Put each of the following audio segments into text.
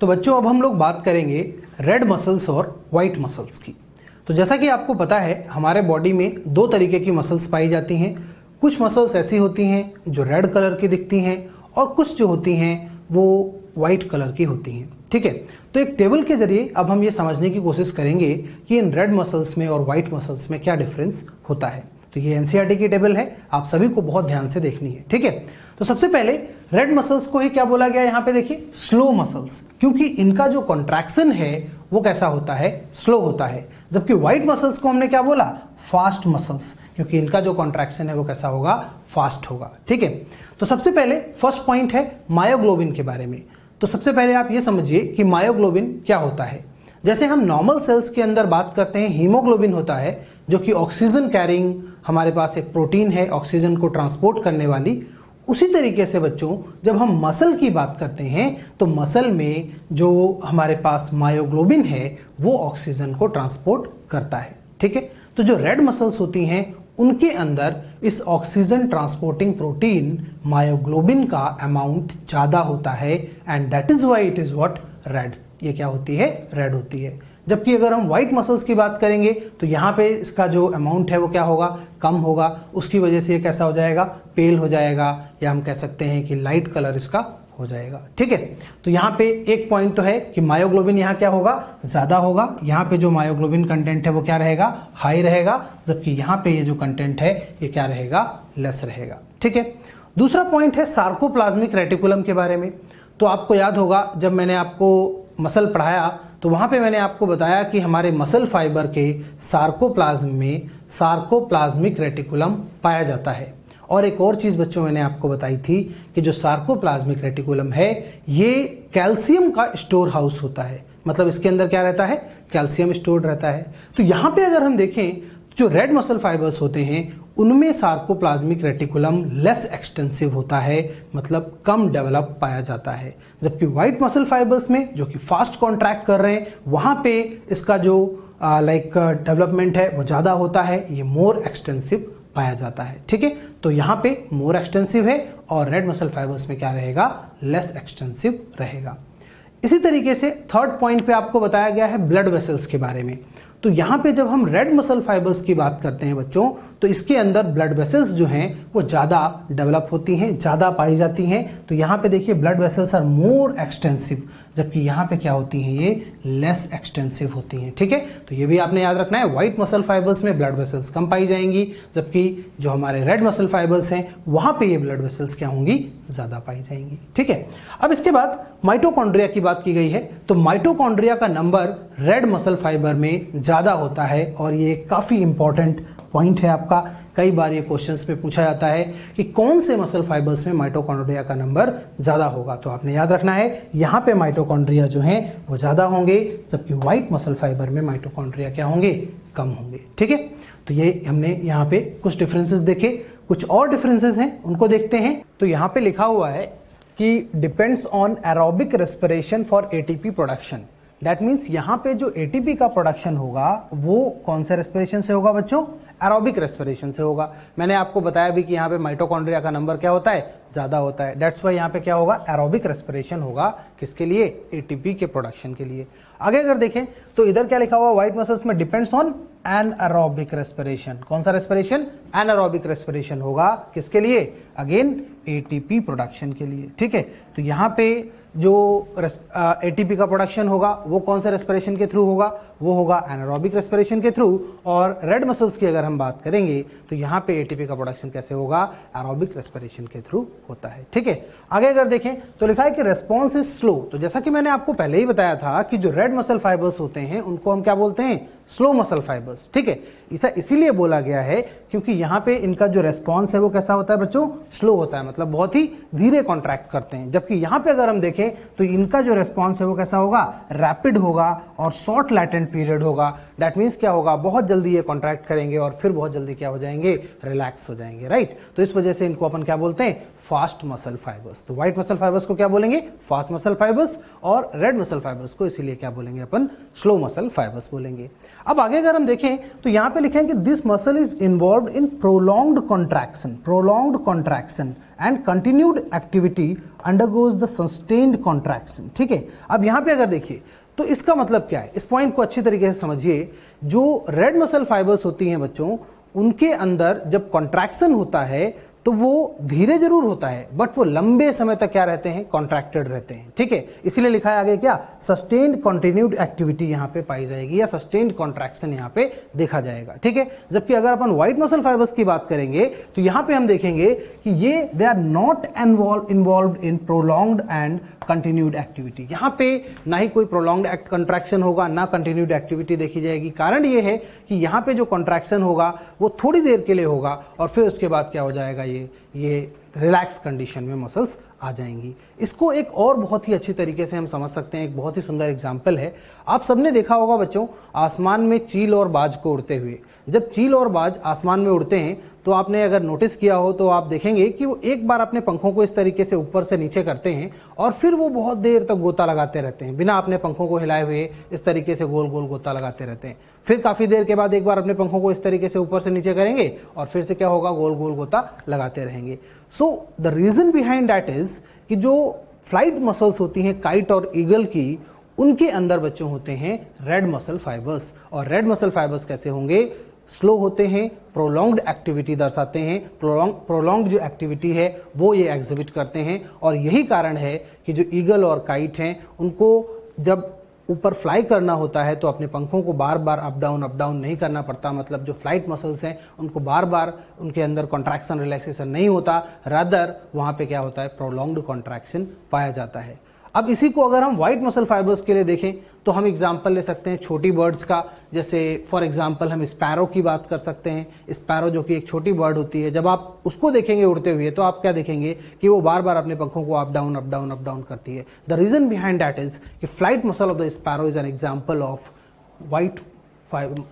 तो बच्चों अब हम लोग बात करेंगे रेड मसल्स और वाइट मसल्स की। तो जैसा कि आपको पता है हमारे बॉडी में दो तरीके की मसल्स पाई जाती हैं। कुछ मसल्स ऐसी होती हैं जो रेड कलर की दिखती हैं और कुछ जो होती हैं वो वाइट कलर की होती हैं। ठीक है, तो एक टेबल के जरिए अब हम ये समझने की कोशिश करेंगे कि इन रेड मसल्स में और वाइट मसल्स में क्या डिफरेंस होता है। तो ये एनसीईआरटी की टेबल है, आप सभी को बहुत ध्यान से देखनी है। ठीक है, तो सबसे पहले रेड मसल्स को ही क्या बोला गया यहाँ पे देखिए, स्लो मसल्स, क्योंकि इनका जो कॉन्ट्रैक्शन है वो कैसा होता है, स्लो होता है। जबकि व्हाइट मसल्स को हमने क्या बोला, फास्ट मसल्स, क्योंकि इनका जो कॉन्ट्रैक्शन है वो कैसा होगा, फास्ट होगा। ठीक है, तो सबसे पहले फर्स्ट पॉइंट है मायोग्लोबिन के बारे में। तो सबसे पहले आप ये समझिए कि मायोग्लोबिन क्या होता है। जैसे हम नॉर्मल सेल्स के अंदर बात करते हैं, हीमोग्लोबिन होता है जो कि ऑक्सीजन कैरिंग, हमारे पास एक प्रोटीन है ऑक्सीजन को ट्रांसपोर्ट करने वाली। उसी तरीके से बच्चों जब हम मसल की बात करते हैं तो मसल में जो हमारे पास मायोग्लोबिन है वो ऑक्सीजन को ट्रांसपोर्ट करता है। ठीक है, तो जो रेड मसल्स होती हैं उनके अंदर इस ऑक्सीजन ट्रांसपोर्टिंग प्रोटीन मायोग्लोबिन का अमाउंट ज़्यादा होता है and that is why it is what, red. ये क्या होती है, रेड होती है। जबकि अगर हम व्हाइट मसल्स की बात करेंगे तो यहाँ पे इसका जो अमाउंट है वो क्या होगा, कम होगा। उसकी वजह से ये कैसा हो जाएगा, पेल हो जाएगा, या हम कह सकते हैं कि लाइट कलर इसका हो जाएगा। ठीक है, तो यहाँ पे एक पॉइंट तो है कि मायोग्लोबिन यहाँ क्या होगा, ज्यादा होगा। यहाँ पे जो मायोग्लोबिन कंटेंट है वो क्या रहेगा, हाई रहेगा। जबकि यहाँ पे ये जो कंटेंट है ये क्या रहेगा, लेस रहेगा। ठीक है, दूसरा पॉइंट है सार्कोप्लाज्मिक रेटिकुलम के बारे में। तो आपको याद होगा जब मैंने आपको मसल पढ़ाया तो वहां पे मैंने आपको बताया कि हमारे मसल फाइबर के सार्कोप्लाज्म में सार्कोप्लाज्मिक रेटिकुलम पाया जाता है। और एक और चीज बच्चों मैंने आपको बताई थी कि जो सार्कोप्लाज्मिक रेटिकुलम है ये कैल्शियम का स्टोर हाउस होता है। मतलब इसके अंदर क्या रहता है, कैल्शियम स्टोर्ड रहता है। तो यहाँ पे अगर हम देखें जो रेड मसल फाइबर्स होते हैं उनमें सार्कोप्लाज्मिक रेटिकुलम लेस एक्सटेंसिव होता है, मतलब कम डेवलप पाया जाता है। जबकि व्हाइट मसल फाइबर्स में जो कि फास्ट कॉन्ट्रैक्ट कर रहे हैं वहां पे इसका जो डेवलपमेंट है वो ज़्यादा होता है, ये मोर एक्सटेंसिव पाया जाता है। ठीक है, तो यहाँ पे मोर एक्सटेंसिव है और रेड मसल फाइबर्स में क्या रहेगा, लेस एक्सटेंसिव रहेगा। इसी तरीके से थर्ड पॉइंट पे आपको बताया गया है ब्लड वेसल्स के बारे में। तो यहाँ पे जब हम रेड मसल फाइबर्स की बात करते हैं बच्चों तो इसके अंदर ब्लड वेसल्स जो हैं वो ज़्यादा डेवलप होती हैं, ज़्यादा पाई जाती हैं। तो यहाँ पे देखिए blood vessels are more extensive, जबकि यहाँ पे क्या होती हैं, ये लेस एक्सटेंसिव होती हैं। ठीक है, तो ये भी आपने याद रखना है, व्हाइट मसल फाइबर्स में ब्लड वेसल्स कम पाई जाएंगी, जबकि जो हमारे रेड मसल फाइबर्स हैं वहाँ पे ये ब्लड वेसल्स क्या होंगी, ज़्यादा पाई जाएंगी। ठीक है, अब इसके बाद माइटोकॉन्ड्रिया की बात की गई है। तो माइटोकॉन्ड्रिया का नंबर रेड मसल फाइबर में ज़्यादा होता है और ये काफ़ी इंपॉर्टेंट पॉइंट है आपका। कई बार ये क्वेश्चंस में पूछा जाता है कि कौन से मसल फाइबर्स में माइटोकॉन्ड्रिया का नंबर ज़्यादा होगा। तो आपने याद रखना है यहाँ पे माइटोकॉन्ड्रिया जो हैं वो ज़्यादा होंगे, जबकि व्हाइट मसल फाइबर में माइटोकॉन्ड्रिया क्या होंगे, कम होंगे। ठीक है, तो ये हमने यहाँ पे कुछ डिफरेंसेस देखे। कुछ और डिफरेंसेस हैं उनको देखते हैं। तो यहाँ पे लिखा हुआ है कि depends on aerobic respiration for ATP production. That means यहाँ पे जो एटीपी का प्रोडक्शन होगा वो कौन से रेस्पिरेशन से होगा बच्चों, एरोबिक रेस्पिरेशन से होगा। मैंने आपको बताया भी कि यहाँ पे माइटोकॉन्ड्रिया का नंबर क्या होता है, ज़्यादा होता है। दैट्स वाई यहाँ पे क्या होगा, एरोबिक रेस्पिरेशन होगा। किसके लिए, एटीपी के प्रोडक्शन के लिए। आगे अगर देखें तो इधर क्या लिखा हुआ, व्हाइट मसल्स में डिपेंड्स ऑन एनारोबिक रेस्पिरेशन। कौन सा रेस्पिरेशन, एनारोबिक रेस्पिरेशन होगा। किसके लिए, अगेन एटीपी प्रोडक्शन के लिए। ठीक है, तो यहाँ पे जो एटीपी का प्रोडक्शन होगा वो कौन से रेस्पिरेशन के थ्रू होगा, वो होगा एनारोबिक रेस्पिरेशन के थ्रू। और रेड मसल्स की अगर हम बात करेंगे तो यहाँ पे एटीपी का प्रोडक्शन कैसे होगा, एरोबिक रेस्पिरेशन के थ्रू होता है। ठीक है, आगे अगर देखें तो लिखा है कि रेस्पॉन्स इज स्लो। तो जैसा कि मैंने आपको पहले ही बताया था कि जो रेड मसल फाइबर्स होते हैं उनको हम क्या बोलते हैं, स्लो मसल फाइबर्स। ठीक है, ऐसा इसीलिए बोला गया है क्योंकि यहाँ पे इनका जो रेस्पॉन्स है वो कैसा होता है बच्चों, स्लो होता है, मतलब बहुत ही धीरे कॉन्ट्रैक्ट करते हैं। जबकि यहाँ पे अगर हम देखें तो इनका जो रेस्पॉन्स है वो कैसा होगा, रैपिड होगा और शॉर्ट लैटेंट पीरियड होगा। दैट मीन्स क्या होगा, बहुत जल्दी ये कॉन्ट्रैक्ट करेंगे और फिर बहुत जल्दी क्या हो जाएंगे, रिलैक्स हो जाएंगे। राइट, तो इस वजह से इनको अपन क्या बोलते हैं, फास्ट मसल फाइबर्स। तो व्हाइट मसल फाइबर्स को क्या बोलेंगे, फास्ट मसल फाइबर्स, और रेड मसल फाइबर्स को इसीलिए क्या बोलेंगे अपन, स्लो मसल फाइबर्स बोलेंगे। अब आगे अगर हम देखें तो यहां पे लिखे हैं कि this muscle is involved in prolonged contraction and continued activity undergoes the sustained contraction. ठीक है, अब यहां पे अगर देखिए तो इसका मतलब क्या है, इस पॉइंट को अच्छी तरीके से समझिए। जो रेड मसल फाइबर्स होती हैं बच्चों, उनके अंदर जब कॉन्ट्रैक्शन होता है तो वो धीरे जरूर होता है बट वो लंबे समय तक क्या रहते हैं, कॉन्ट्रैक्टेड रहते हैं। ठीक है, इसीलिए लिखा है आगे क्या, सस्टेन्ड कंटिन्यूड एक्टिविटी यहां पे पाई जाएगी या सस्टेन्ड कॉन्ट्रैक्शन यहां पे देखा जाएगा। ठीक है, जबकि अगर अपन व्हाइट मसल फाइबर्स की बात करेंगे तो यहां पे हम देखेंगे कि ये they are not involved in prolonged and continued activity. यहां पे ना ही कोई प्रोलॉन्ग्ड कंट्रैक्शन होगा ना कंटिन्यूड एक्टिविटी देखी जाएगी। कारण ये है कि यहां पे जो कंट्रैक्शन होगा वो थोड़ी देर के लिए होगा और फिर उसके बाद क्या हो जाएगा, ये रिलैक्स कंडीशन में मसल्स आ जाएंगी। इसको एक और बहुत ही अच्छी तरीके से हम समझ सकते हैं, एक बहुत ही सुंदर एग्जाम्पल है। आप सबने देखा होगा बच्चों, आसमान में चील और बाज को उड़ते हुए। जब चील और बाज आसमान में उड़ते हैं तो आपने अगर नोटिस किया हो तो आप देखेंगे कि वो एक बार अपने पंखों को इस तरीके से ऊपर से नीचे करते हैं और फिर वो बहुत देर तक गोता लगाते रहते हैं, बिना अपने पंखों को हिलाए हुए इस तरीके से गोल गोल गोता लगाते रहते हैं। फिर काफी देर के बाद एक बार अपने पंखों को इस तरीके से ऊपर से नीचे करेंगे और फिर से क्या होगा, गोल गोल गोता लगाते रहेंगे। So the reason behind that is कि जो फ्लाइट मसल्स होती हैं काइट और ईगल की, उनके अंदर बच्चों होते हैं रेड मसल फाइबर्स। और रेड मसल फाइबर्स कैसे होंगे, स्लो होते हैं, प्रोलॉन्ग्ड एक्टिविटी दर्शाते हैं, प्रोलॉन्ग्ड जो एक्टिविटी है वो ये एग्जिबिट करते हैं। और यही कारण है कि जो ईगल और काइट हैं उनको जब ऊपर फ्लाई करना होता है तो अपने पंखों को बार बार अप डाउन नहीं करना पड़ता। मतलब जो फ्लाइट मसल्स हैं उनको बार बार उनके अंदर कॉन्ट्रैक्शन रिलैक्सेशन नहीं होता, रादर वहां पे क्या होता है, प्रोलॉन्ग्ड कॉन्ट्रैक्शन पाया जाता है। अब इसी को अगर हम व्हाइट मसल फाइबर्स के लिए देखें तो हम एग्जांपल ले सकते हैं छोटी बर्ड्स का। जैसे फॉर एग्जांपल हम स्पैरो की बात कर सकते हैं। स्पैरो जो कि एक छोटी बर्ड होती है, जब आप उसको देखेंगे उड़ते हुए तो आप क्या देखेंगे कि वो बार बार अपने पंखों को अप डाउन करती है। The reason behind that is कि flight muscle of the sparrow is an example of white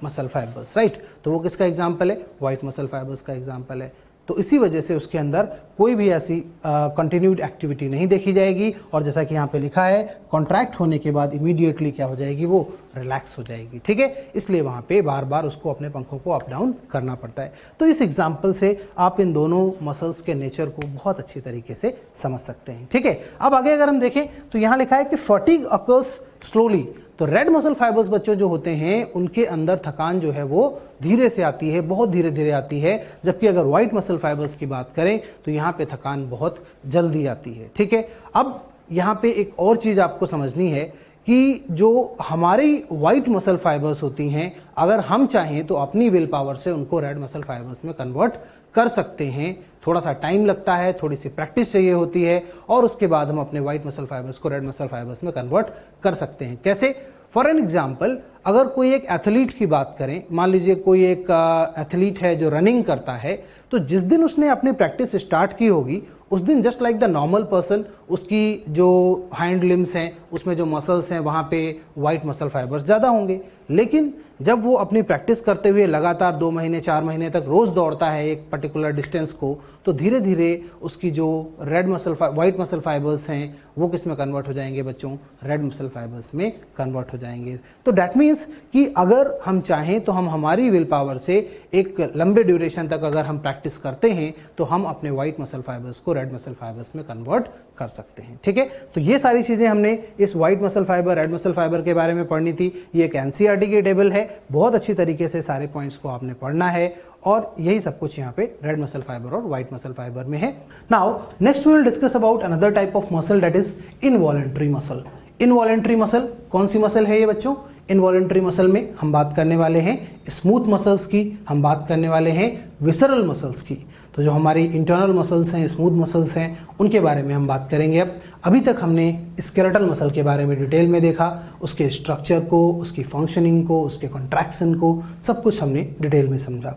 muscle fibres, right. तो वो किसका एग्जांपल है, व्हाइट मसल फाइबर्स का एग्जांपल है। तो इसी वजह से उसके अंदर कोई भी ऐसी कंटिन्यूड एक्टिविटी नहीं देखी जाएगी और जैसा कि यहाँ पे लिखा है, कॉन्ट्रैक्ट होने के बाद इमीडिएटली क्या हो जाएगी, वो रिलैक्स हो जाएगी। ठीक है, इसलिए वहाँ पे बार बार उसको अपने पंखों को अप डाउन करना पड़ता है। तो इस एग्जाम्पल से आप इन दोनों मसल्स के नेचर को बहुत अच्छी तरीके से समझ सकते हैं। ठीक है, अब आगे अगर हम देखें तो यहाँ लिखा है कि फटीग अकर्स स्लोली। तो रेड मसल फाइबर्स बच्चों जो होते हैं उनके अंदर थकान जो है वो धीरे से आती है, बहुत धीरे धीरे आती है। जबकि अगर व्हाइट मसल फाइबर्स की बात करें तो यहाँ पे थकान बहुत जल्दी आती है। ठीक है, अब यहाँ पे एक और चीज आपको समझनी है कि जो हमारी व्हाइट मसल फाइबर्स होती हैं, अगर हम चाहें तो अपनी विल पावर से उनको रेड मसल फाइबर्स में कन्वर्ट कर सकते हैं। थोड़ा सा टाइम लगता है, थोड़ी सी प्रैक्टिस चाहिए होती है और उसके बाद हम अपने व्हाइट मसल फाइबर्स को रेड मसल फाइबर्स में कन्वर्ट कर सकते हैं। कैसे? फॉर एन एग्जाम्पल, अगर कोई एक एथलीट की बात करें, मान लीजिए कोई एक एथलीट है जो रनिंग करता है, तो जिस दिन उसने अपनी प्रैक्टिस स्टार्ट की होगी उस दिन just like the normal person उसकी जो हैंड लिम्स हैं उसमें जो मसल्स हैं वहाँ पे वाइट मसल फाइबर्स ज़्यादा होंगे। लेकिन जब वो अपनी प्रैक्टिस करते हुए लगातार 2 महीने 4 महीने तक रोज़ दौड़ता है एक पर्टिकुलर डिस्टेंस को, तो धीरे धीरे उसकी जो वाइट मसल फाइबर्स हैं वो किस में कन्वर्ट हो जाएंगे बच्चों? रेड मसल फाइबर्स में कन्वर्ट हो जाएंगे। तो डैट मीन्स कि अगर हम चाहें तो हम हमारी विल पावर से एक लंबे ड्यूरेशन तक अगर हम प्रैक्टिस करते हैं तो हम अपने वाइट मसल फाइबर्स को रेड मसल फाइबर्स में कन्वर्ट कर सकते हैं। ठीक है, तो ये सारी चीजें हमने इस white muscle fibre red muscle fibre के बारे में पढ़नी थी। ये एक एनसीईआरटी की टेबल है, बहुत अच्छी तरीके से सारे पॉइंट्स को आपने पढ़ना है और यही सब कुछ यहाँ पे रेड मसल फाइबर और व्हाइट मसल फाइबर में है। Now next we will discuss about another type of muscle that is involuntary muscle. Involuntary muscle कौन सी मसल है ये बच्चों? इनवॉलंटरी मसल में हम बात करने वाले हैं स्मूथ मसल्स की, हम बात करने वाले हैं विसरल मसल्स की। तो जो हमारी इंटरनल मसल्स हैं, स्मूथ मसल्स हैं, उनके बारे में हम बात करेंगे। अब अभी तक हमने स्केलेटल मसल के बारे में डिटेल में देखा, उसके स्ट्रक्चर को, उसकी फंक्शनिंग को, उसके कॉन्ट्रैक्शन को, सब कुछ हमने डिटेल में समझा।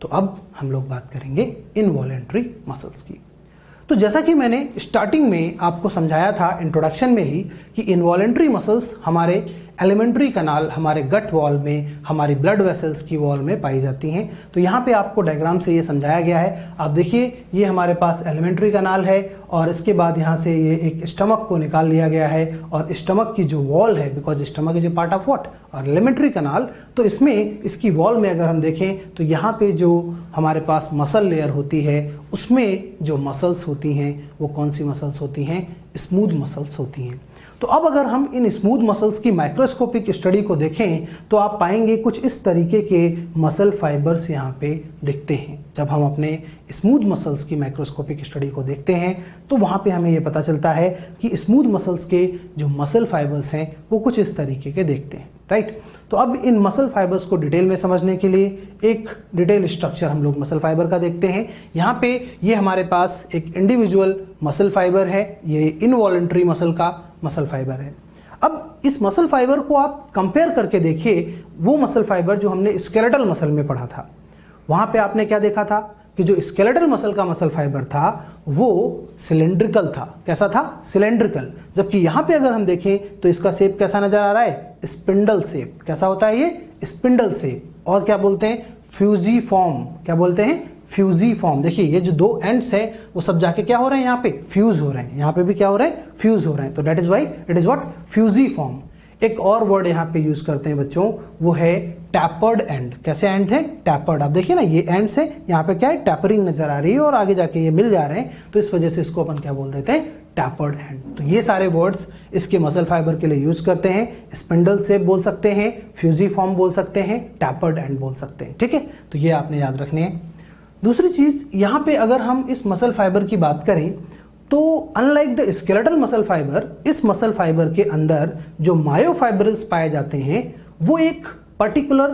तो अब हम लोग बात करेंगे इनवॉलंटरी मसल्स की। तो जैसा कि मैंने स्टार्टिंग में आपको समझाया था इंट्रोडक्शन में ही कि इनवॉलंटरी मसल्स हमारे एलिमेंट्री कनाल हमारे गट वॉल में, हमारी ब्लड वेसल्स की वॉल में पाई जाती हैं। तो यहाँ पे आपको डायग्राम से ये समझाया गया है। आप देखिए ये हमारे पास एलिमेंट्री कनाल है और इसके बाद यहाँ से ये एक स्टमक को निकाल लिया गया है और स्टमक की जो वॉल है, because stomach is a part of what, और एलिमेंट्री कनाल, तो इसमें इसकी वॉल में अगर हम देखें तो यहाँ पे जो हमारे पास मसल लेयर होती है उसमें जो मसल्स होती हैं वो कौन सी मसल्स होती हैं, स्मूथ मसल्स होती हैं। तो अब अगर हम इन स्मूथ मसल्स की माइक्रोस्कोपिक स्टडी को देखें तो आप पाएंगे कुछ इस तरीके के मसल फाइबर्स यहाँ पे दिखते हैं। जब हम अपने स्मूथ मसल्स की माइक्रोस्कोपिक स्टडी को देखते हैं तो वहाँ पे हमें ये पता चलता है कि स्मूथ मसल्स के जो मसल फाइबर्स हैं वो कुछ इस तरीके के दिखते हैं, राइट। तो अब इन मसल फाइबर्स को डिटेल में समझने के लिए एक डिटेल स्ट्रक्चर हम लोग मसल फाइबर का देखते हैं। यहाँ पे ये हमारे पास एक इंडिविजुअल मसल फाइबर है, ये इनवॉलंटरी मसल का मसल फाइबर है। अब इस मसल फाइबर को आप कंपेयर करके देखिए वो मसल फाइबर जो हमने स्केलेटल मसल में पढ़ा था। वहाँ पे आपने क्या देखा था कि जो स्केलेटल मसल का मसल फाइबर था वो सिलेंड्रिकल था। कैसा था? सिलेंड्रिकल। जबकि यहाँ पे अगर हम देखें तो इसका शेप कैसा नजर आ रहा है? Spindle shape. कैसा होता है ये? Spindle shape. और क्या बोलते हैं? फ्यूजीफॉर्म। क्या बोलते हैं? फ्यूजीफॉर्म। देखिए ये जो दो एंड्स है वो सब जाके क्या हो रहे हैं? यहाँ पे फ्यूज हो रहे हैं। यहाँ पे भी क्या हो रहे हैं? फ्यूज हो रहे हैं। तो that is why it is what? Fusiform. एक और वर्ड यहाँ पे यूज करते हैं बच्चों, वो है टैपर्ड एंड। कैसे एंड है? टैपर्ड। आप देखिए ना ये एंड्स है, यहाँ पे क्या है? टैपरिंग नजर आ रही है और आगे जाके ये मिल जा रहे हैं, तो इस वजह से इसको अपन क्या बोल देते हैं? Tapered and. तो ये सारे वर्ड्स इसके मसल फाइबर के लिए यूज करते हैं। स्पिंडल शेप बोल सकते हैं, फ्यूजीफॉर्म बोल सकते हैं, टैपर्ड एंड बोल सकते हैं। ठीक है, तो ये आपने याद रखनी है। दूसरी चीज यहाँ पे अगर हम इस मसल फाइबर की बात करें तो unlike the skeletal muscle fibre, इस मसल फाइबर के अंदर जो मायोफाइब्रिल्स पाए जाते हैं वो एक पर्टिकुलर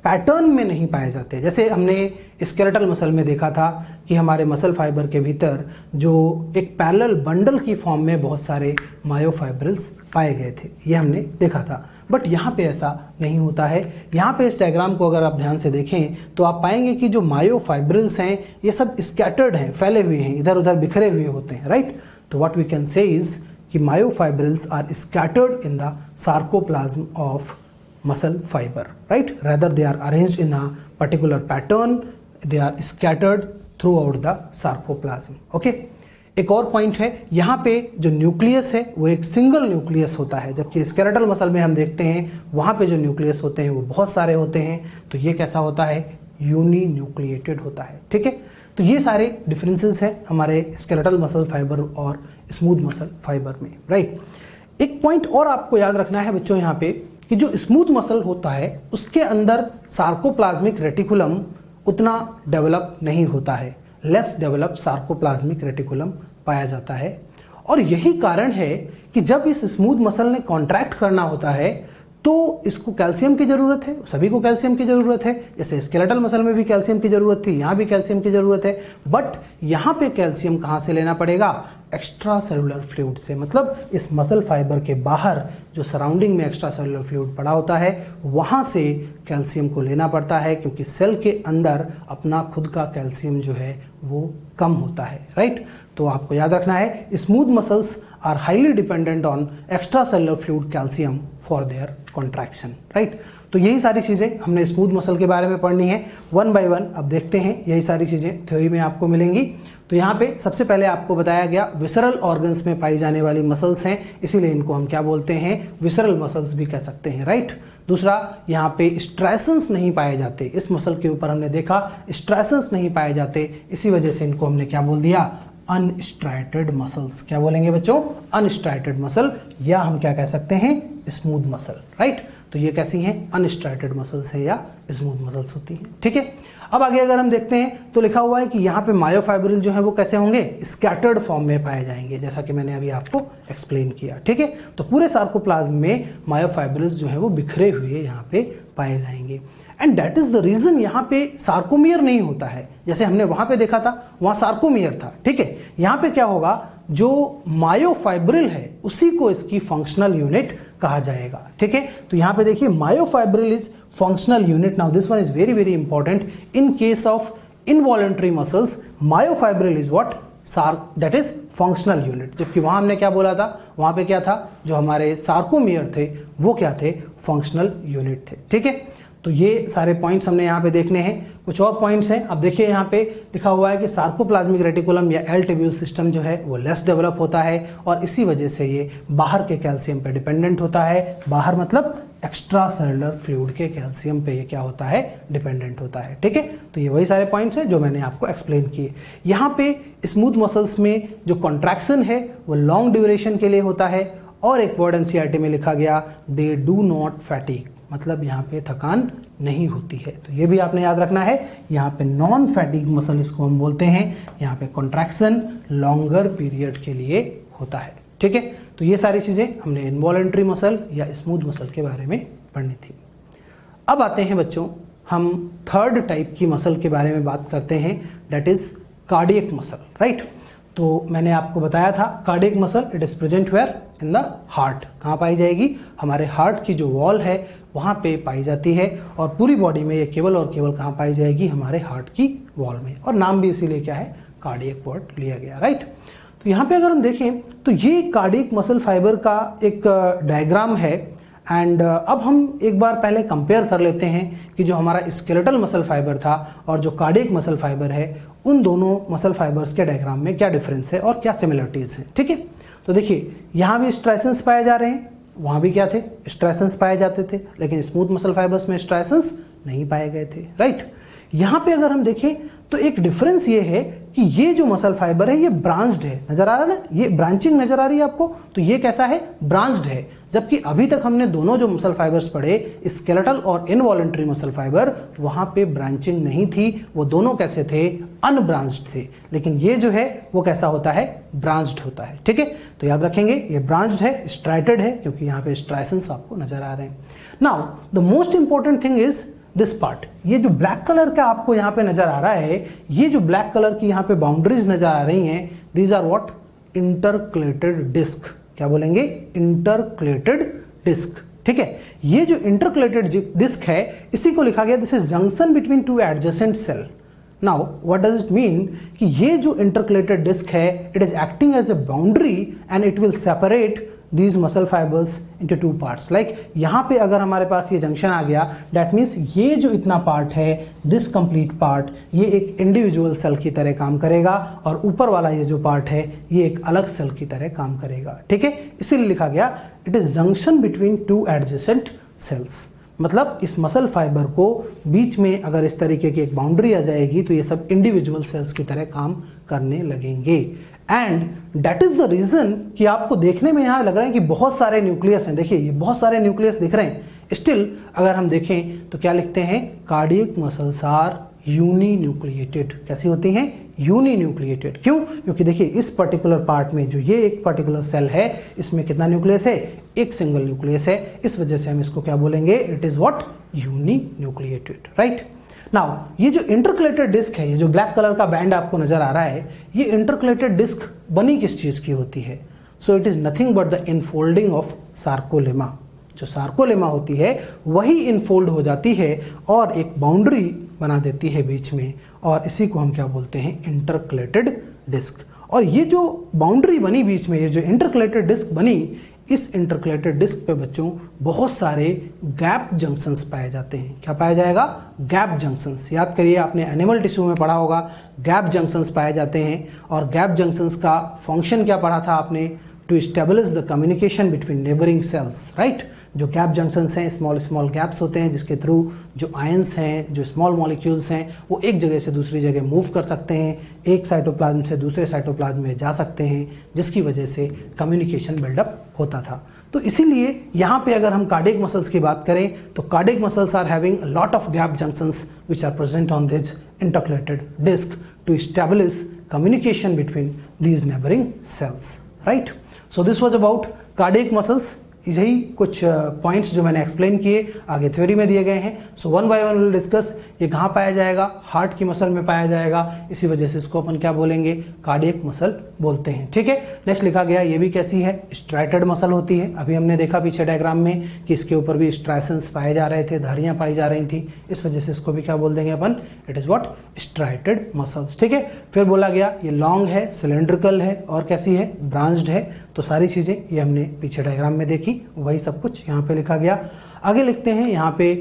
पैटर्न में नहीं पाए जाते। जैसे हमने स्केलेटल मसल में देखा था कि हमारे मसल फाइबर के भीतर जो एक पैरेलल बंडल की फॉर्म में बहुत सारे मायोफाइब्रिल्स पाए गए थे, ये हमने देखा था। बट यहाँ पे ऐसा नहीं होता है। यहाँ पे इस डायग्राम को अगर आप ध्यान से देखें तो आप पाएंगे कि जो मायोफाइब्रिल्स हैं ये सब स्कैटर्ड हैं, फैले हुए हैं, इधर उधर बिखरे हुए होते हैं, राइट। तो what we can say is कि myofibrils are scattered in the sarcoplasm of muscle fiber, right? Rather they are arranged in a particular pattern, they are scattered throughout the sarcoplasm. Okay? एक और point है, यहाँ पे जो nucleus है वो एक सिंगल न्यूक्लियस होता है, जबकि स्केलेटल मसल में हम देखते हैं वहाँ पे जो न्यूक्लियस होते हैं वो बहुत सारे होते हैं। तो ये कैसा होता है? यूनी न्यूक्लिएटेड होता है। ठीक है, तो ये सारे डिफरेंसेस हैं हमारे स्केलेटल मसल फाइबर और स्मूथ मसल फाइबर में, राइट। एक पॉइंट और आपको याद रखना है बच्चों यहाँ पे कि जो स्मूथ मसल होता है उसके अंदर सार्कोप्लाज्मिक रेटिकुलम उतना डेवलप नहीं होता है, लेस डेवलप सार्कोप्लाज्मिक रेटिकुलम पाया जाता है। और यही कारण है कि जब इस स्मूथ मसल ने कॉन्ट्रैक्ट करना होता है तो इसको कैल्शियम की जरूरत है, सभी को कैल्शियम की जरूरत है। जैसे स्केलेटल मसल में भी कैल्शियम की जरूरत थी, यहाँ भी कैल्शियम की जरूरत है। बट यहाँ पे कैल्शियम कहाँ से लेना पड़ेगा? एक्स्ट्रा सेलुलर फ्लूइड से। मतलब इस मसल फाइबर के बाहर जो सराउंडिंग में एक्स्ट्रा सेलुलर फ्लूइड पड़ा होता है वहाँ से कैल्शियम को लेना पड़ता है, क्योंकि सेल के अंदर अपना खुद का कैल्शियम जो है वो कम होता है, राइट। तो आपको याद रखना है smooth muscles are highly dependent on extra cellular fluid calcium for their contraction, right. तो यही सारी चीज़ें हमने स्मूथ मसल के बारे में पढ़नी है, वन बाय वन। अब देखते हैं यही सारी चीज़ें थ्योरी में आपको मिलेंगी। तो यहाँ पे सबसे पहले आपको बताया गया विसरल ऑर्गन्स में पाई जाने वाली मसल्स हैं, इसीलिए इनको हम क्या बोलते हैं? विसरल मसल्स भी कह सकते हैं, राइट। दूसरा, यहाँ पे स्ट्रेसन्स नहीं पाए जाते, इस मसल के ऊपर हमने देखा स्ट्रेसन्स नहीं पाए जाते, इसी वजह से इनको हमने क्या बोल दिया? Unstriated muscles. क्या बोलेंगे बच्चों? अनस्ट्राइटेड मसल, या हम क्या कह सकते हैं? Smooth muscle, right. तो ये कैसी हैं? अनस्ट्राइटेड मसल्स है या स्मूथ मसल्स होती हैं। ठीक है, अब आगे अगर हम देखते हैं तो लिखा हुआ है कि यहाँ पे मायोफाइब्रिल जो है वो कैसे होंगे? स्कैटर्ड फॉर्म में पाए जाएंगे, जैसा कि मैंने अभी आपको एक्सप्लेन किया। ठीक है, तो पूरे सार्कोप्लाज्म में मायोफाइब्रिल्स जो है वो बिखरे हुए यहाँ पे पाए जाएंगे। And that is the reason यहाँ पे सार्कोमियर नहीं होता है, जैसे हमने वहां पे देखा था वहां सार्कोमियर था। ठीक है, यहाँ पे क्या होगा? जो मायोफाइब्रिल है उसी को इसकी फंक्शनल यूनिट कहा जाएगा। ठीक है, तो यहाँ पे देखिए myofibril is functional unit. Now this one is very very important in case of involuntary muscles, myofibril is what? Sarc that is functional unit, जबकि वहां हमने क्या बोला था, वहां पे क्या था, जो हमारे सार्कोमियर थे वो क्या थे, फंक्शनल यूनिट थे। ठीक है, तो ये सारे पॉइंट्स हमने यहाँ पे देखने हैं। कुछ और पॉइंट्स हैं, अब देखिए यहाँ पे लिखा हुआ है कि सार्कोप्लाज्मिक रेटिकुलम या एल टेब्यूल सिस्टम जो है वो लेस डेवलप होता है और इसी वजह से ये बाहर के कैल्शियम पे डिपेंडेंट होता है। बाहर मतलब एक्स्ट्रा सेलुलर फ्लूइड के कैल्शियम पे ये क्या होता है, डिपेंडेंट होता है। ठीक है, तो ये वही सारे पॉइंट्स हैं जो मैंने आपको एक्सप्लेन किए। यहाँ पे स्मूथ मसल्स में जो कॉन्ट्रैक्शन है वो लॉन्ग ड्यूरेशन के लिए होता है और एक वर्ड एनसीईआरटी में लिखा गया, दे डू नॉट फैटिग, मतलब यहाँ पे थकान नहीं होती है। तो ये भी आपने याद रखना है, यहाँ पे नॉन फैटिग मसल इसको हम बोलते हैं, यहाँ पे कॉन्ट्रैक्शन लॉन्गर पीरियड के लिए होता है। ठीक है, तो ये सारी चीजें हमने इनवॉलंटरी मसल या स्मूथ मसल के बारे में पढ़नी थी। अब आते हैं बच्चों, हम थर्ड टाइप की मसल के बारे में बात करते हैं, that is cardiac muscle. Right, तो मैंने आपको बताया था cardiac muscle it is present where in the heart. कहाँ पाई जाएगी, हमारे हार्ट की जो वॉल है वहाँ पे पाई जाती है और पूरी बॉडी में ये केवल और केवल कहाँ पाई जाएगी, हमारे हार्ट की वॉल में, और नाम भी इसीलिए क्या है, कार्डियक वर्ड लिया गया। राइट, तो यहाँ पे अगर हम देखें तो ये कार्डियक मसल फाइबर का एक डायग्राम है एंड अब हम एक बार पहले कंपेयर कर लेते हैं कि जो हमारा स्केलेटल मसल फाइबर था और जो कार्डियक मसल फाइबर है उन दोनों मसल फाइबर्स के डायग्राम में क्या डिफरेंस है और क्या सिमिलरिटीज हैं। ठीक है, तो देखिए यहाँ भी स्ट्राइसेंस पाए जा रहे हैं, वहाँ भी क्या थे, स्ट्राइसेंस पाए जाते थे, लेकिन स्मूथ मसल फाइबर्स में स्ट्राइसेंस नहीं पाए गए थे। राइट, यहाँ पे अगर हम देखें तो एक डिफरेंस ये है कि ये जो मसल फाइबर है ये ब्रांच्ड है, नजर आ रहा है ना, ये ब्रांचिंग नजर आ रही है आपको, तो ये कैसा है, ब्रांच्ड है। जबकि अभी तक हमने दोनों जो मसल फाइबर्स पढ़े, स्केलेटल और इनवॉलंटरी मसल फाइबर, वहां पे ब्रांचिंग नहीं थी, वो दोनों कैसे थे, अनब्रांच्ड थे। लेकिन ये जो है वो कैसा होता है, ब्रांच्ड होता है। ठीक है, तो याद रखेंगे ये ब्रांच्ड है, स्ट्राइटेड है, क्योंकि यहाँ पे स्ट्राइसेंस आपको नजर आ रहे हैं। Now the most important thing is this part, ये जो ब्लैक कलर का आपको यहाँ पे नजर आ रहा है, ये जो ब्लैक कलर की यहाँ पे बाउंड्रीज नजर आ रही हैं, these are what, intercalated disc. क्या बोलेंगे, इंटरकलेटेड डिस्क। ठीक है, ये जो इंटरकलेटेड डिस्क है इसी को लिखा गया this is junction between two adjacent cell. Now what does it mean कि ये जो इंटरकलेटेड डिस्क है it is acting as a boundary and it will separate these muscle fibers into two parts। like यहाँ पे अगर हमारे पास ये junction आ गया, that means ये जो इतना पार्ट है, this complete part, ये एक इंडिविजुअल सेल की तरह काम करेगा और ऊपर वाला ये जो पार्ट है ये एक अलग सेल की तरह काम करेगा। ठीक है, इसीलिए लिखा गया it is junction between two adjacent sales. मतलब इस मसल फाइबर को बीच में अगर इस तरीके की एक बाउंड्री आ जाएगी तो ये सब इंडिविजुअल सेल्स की तरह काम करने लगेंगे। And that is the reason कि आपको देखने में यहां लग रहा है कि बहुत सारे न्यूक्लियस हैं। देखिए ये बहुत सारे न्यूक्लियस दिख रहे हैं, स्टिल अगर हम देखें तो क्या लिखते हैं, cardiac muscles are uninucleated. कैसी होती हैं, यूनी न्यूक्लिएटेड। क्यों, क्योंकि देखिए इस पर्टिकुलर पार्ट में जो ये एक पर्टिकुलर सेल है इसमें कितना न्यूक्लियस है, एक सिंगल न्यूक्लियस है, इस वजह से हम इसको क्या बोलेंगे, it is what, uninucleated. Right, now ये जो इंटरकलेटेड डिस्क है, ये जो ब्लैक कलर का बैंड आपको नजर आ रहा है, ये इंटरकलेटेड डिस्क बनी किस चीज की होती है, सो it is nothing but the infolding of sarcolemma. जो सार्कोलेमा होती है वही इनफोल्ड हो जाती है और एक बाउंड्री बना देती है बीच में, और इसी को हम क्या बोलते हैं, इंटरकलेटेड डिस्क। और ये जो बाउंड्री बनी बीच में, ये जो इंटरकलेटेड डिस्क बनी, इस इंटरकलेटेड डिस्क पे बच्चों बहुत सारे गैप जंक्शंस पाए जाते हैं। क्या पाया जाएगा, गैप जंक्शंस। याद करिए आपने एनिमल टिश्यू में पढ़ा होगा, गैप जंक्शंस पाए जाते हैं। और गैप जंक्शंस का फंक्शन क्या पढ़ा था आपने, to establish the communication between neighbouring cells. Right, जो गैप जंक्शंस हैं स्मॉल स्मॉल गैप्स होते हैं जिसके थ्रू जो आयंस हैं, जो स्मॉल मॉलिक्यूल्स हैं, वो एक जगह से दूसरी जगह मूव कर सकते हैं, एक साइटोप्लाज्म से दूसरे साइटोप्लाज्म में जा सकते हैं, जिसकी वजह से कम्युनिकेशन बिल्डअप होता था। तो इसीलिए यहाँ पे अगर हम कार्डियक मसल्स की बात करें तो cardiac muscles are having a lot of gap junctions which are present on this intercalated disc to establish communication between these neighbouring cells. Right, so this was about cardiac muscles. यही कुछ points जो मैंने explain किए आगे theory में दिए गए हैं। सो one by one will discuss. ये कहाँ पाया जाएगा, हार्ट की मसल में पाया जाएगा, इसी वजह से इसको अपन क्या बोलेंगे, कार्डियक मसल बोलते हैं। ठीक है, नेक्स्ट लिखा गया ये भी कैसी है, स्ट्राइटेड मसल होती है। अभी हमने देखा पीछे डायग्राम में कि इसके ऊपर भी स्ट्राइसेंस पाए जा रहे थे, धारियां पाई जा रही थी, इस वजह से इसको भी क्या बोल देंगे अपन, it is what, striated muscles. ठीक है, फिर बोला गया ये लॉन्ग है, सिलेंड्रिकल है और कैसी है, ब्रांच्ड है। तो सारी चीजें ये हमने पीछे डायग्राम में देखी, वही सब कुछ यहाँ पे लिखा गया। आगे लिखते हैं, यहाँ पे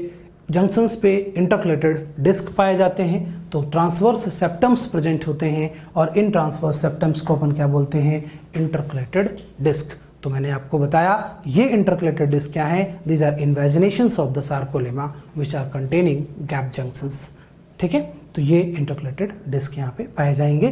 जंक्शंस पे इंटरकलेटेड डिस्क पाए जाते हैं, तो ट्रांसवर्स सेप्टम्स प्रेजेंट होते हैं और इन ट्रांसवर्स सेप्टम्स को अपन क्या बोलते हैं, इंटरकलेटेड डिस्क। तो मैंने आपको बताया ये इंटरकलेटेड डिस्क क्या है, these are invaginations of the sarcolemma which are containing gap junctions. ठीक है, तो ये इंटरकलेटेड डिस्क यहाँ पे पाए जाएंगे।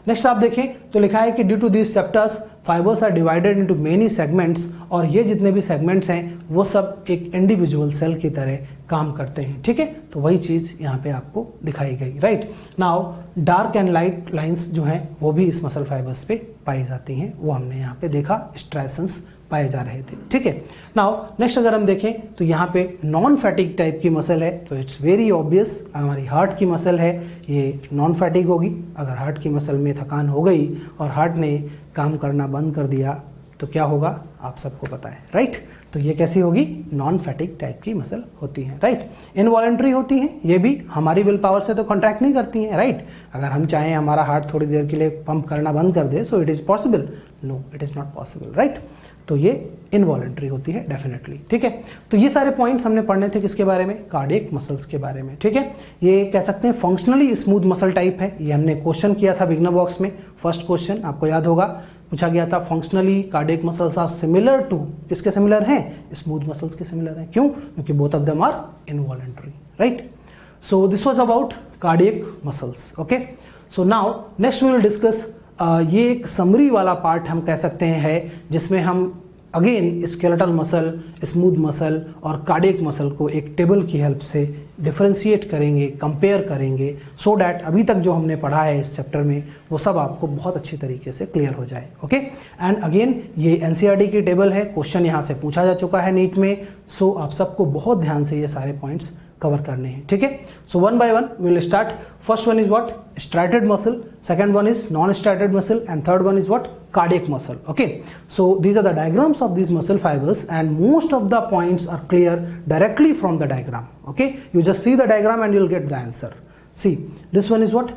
नेक्स्ट आप देखें तो लिखा है कि due to this septas fibres are divided into many segments, और ये जितने भी सेगमेंट्स हैं वो सब एक इंडिविजुअल सेल की तरह काम करते हैं। ठीक है, तो वही चीज यहाँ पे आपको दिखाई गई। Right now dark and light lines जो हैं वो भी इस मसल फाइबर्स पे पाई जाती हैं, वो हमने यहाँ पे देखा, स्ट्राइसेंस पाए जा रहे थे। ठीक है, नाउ नेक्स्ट अगर हम देखें तो यहाँ पे नॉन फैटिक टाइप की मसल है, तो इट्स वेरी ऑब्वियस हमारी हार्ट की मसल है, ये नॉन फैटिक होगी। अगर हार्ट की मसल में थकान हो गई और हार्ट ने काम करना बंद कर दिया तो क्या होगा, आप सबको पता है। राइट, तो ये कैसी होगी, नॉन फैटिक टाइप की मसल होती है। राइट, इनवॉलेंट्री होती है, ये भी हमारी विल पावर से तो कॉन्ट्रैक्ट नहीं करती हैं। राइट, अगर हम चाहें हमारा हार्ट थोड़ी देर के लिए पंप करना बंद कर दे, so it is possible, no it is not possible. Right, तो ये इनवॉलेंट्री होती है डेफिनेटली। ठीक है, तो ये सारे पॉइंट्स हमने पढ़ने थे किसके बारे में, कार्डियक मसल्स के बारे में। ठीक है, ये कह सकते हैं फंक्शनली स्मूथ मसल टाइप है। ये हमने क्वेश्चन किया था बिगनर बॉक्स में, फर्स्ट क्वेश्चन आपको याद होगा, पूछा गया था functionally cardiac muscles are similar to, किसके सिमिलर हैं, स्मूथ मसल्स के सिमिलर हैं। क्यों, क्योंकि both of them are involuntary. Right, so this was about cardiac muscles. Okay, so now next we will discuss, ये एक समरी वाला पार्ट हम कह सकते हैं है, जिसमें हम again skeletal muscle, smooth muscle और कार्डियक मसल को एक टेबल की हेल्प से डिफरेंशिएट करेंगे, कंपेयर करेंगे, सो डैट अभी तक जो हमने पढ़ा है इस चैप्टर में वो सब आपको बहुत अच्छी तरीके से क्लियर हो जाए। ओके, एंड अगेन ये एनसीईआरटी की टेबल है, क्वेश्चन यहाँ से पूछा जा चुका है नीट में, सो आप सबको बहुत ध्यान से ये सारे पॉइंट्स कवर करने हैं। ठीक है, so one by one we will start. First one is what, striated muscle, second one is non-striated muscle, and third one is what, cardiac muscle. Okay, so these are the diagrams of these muscle fibers and most of the points are clear directly from the diagram. Okay, you just see the diagram and you'll get the answer. See, this one is what,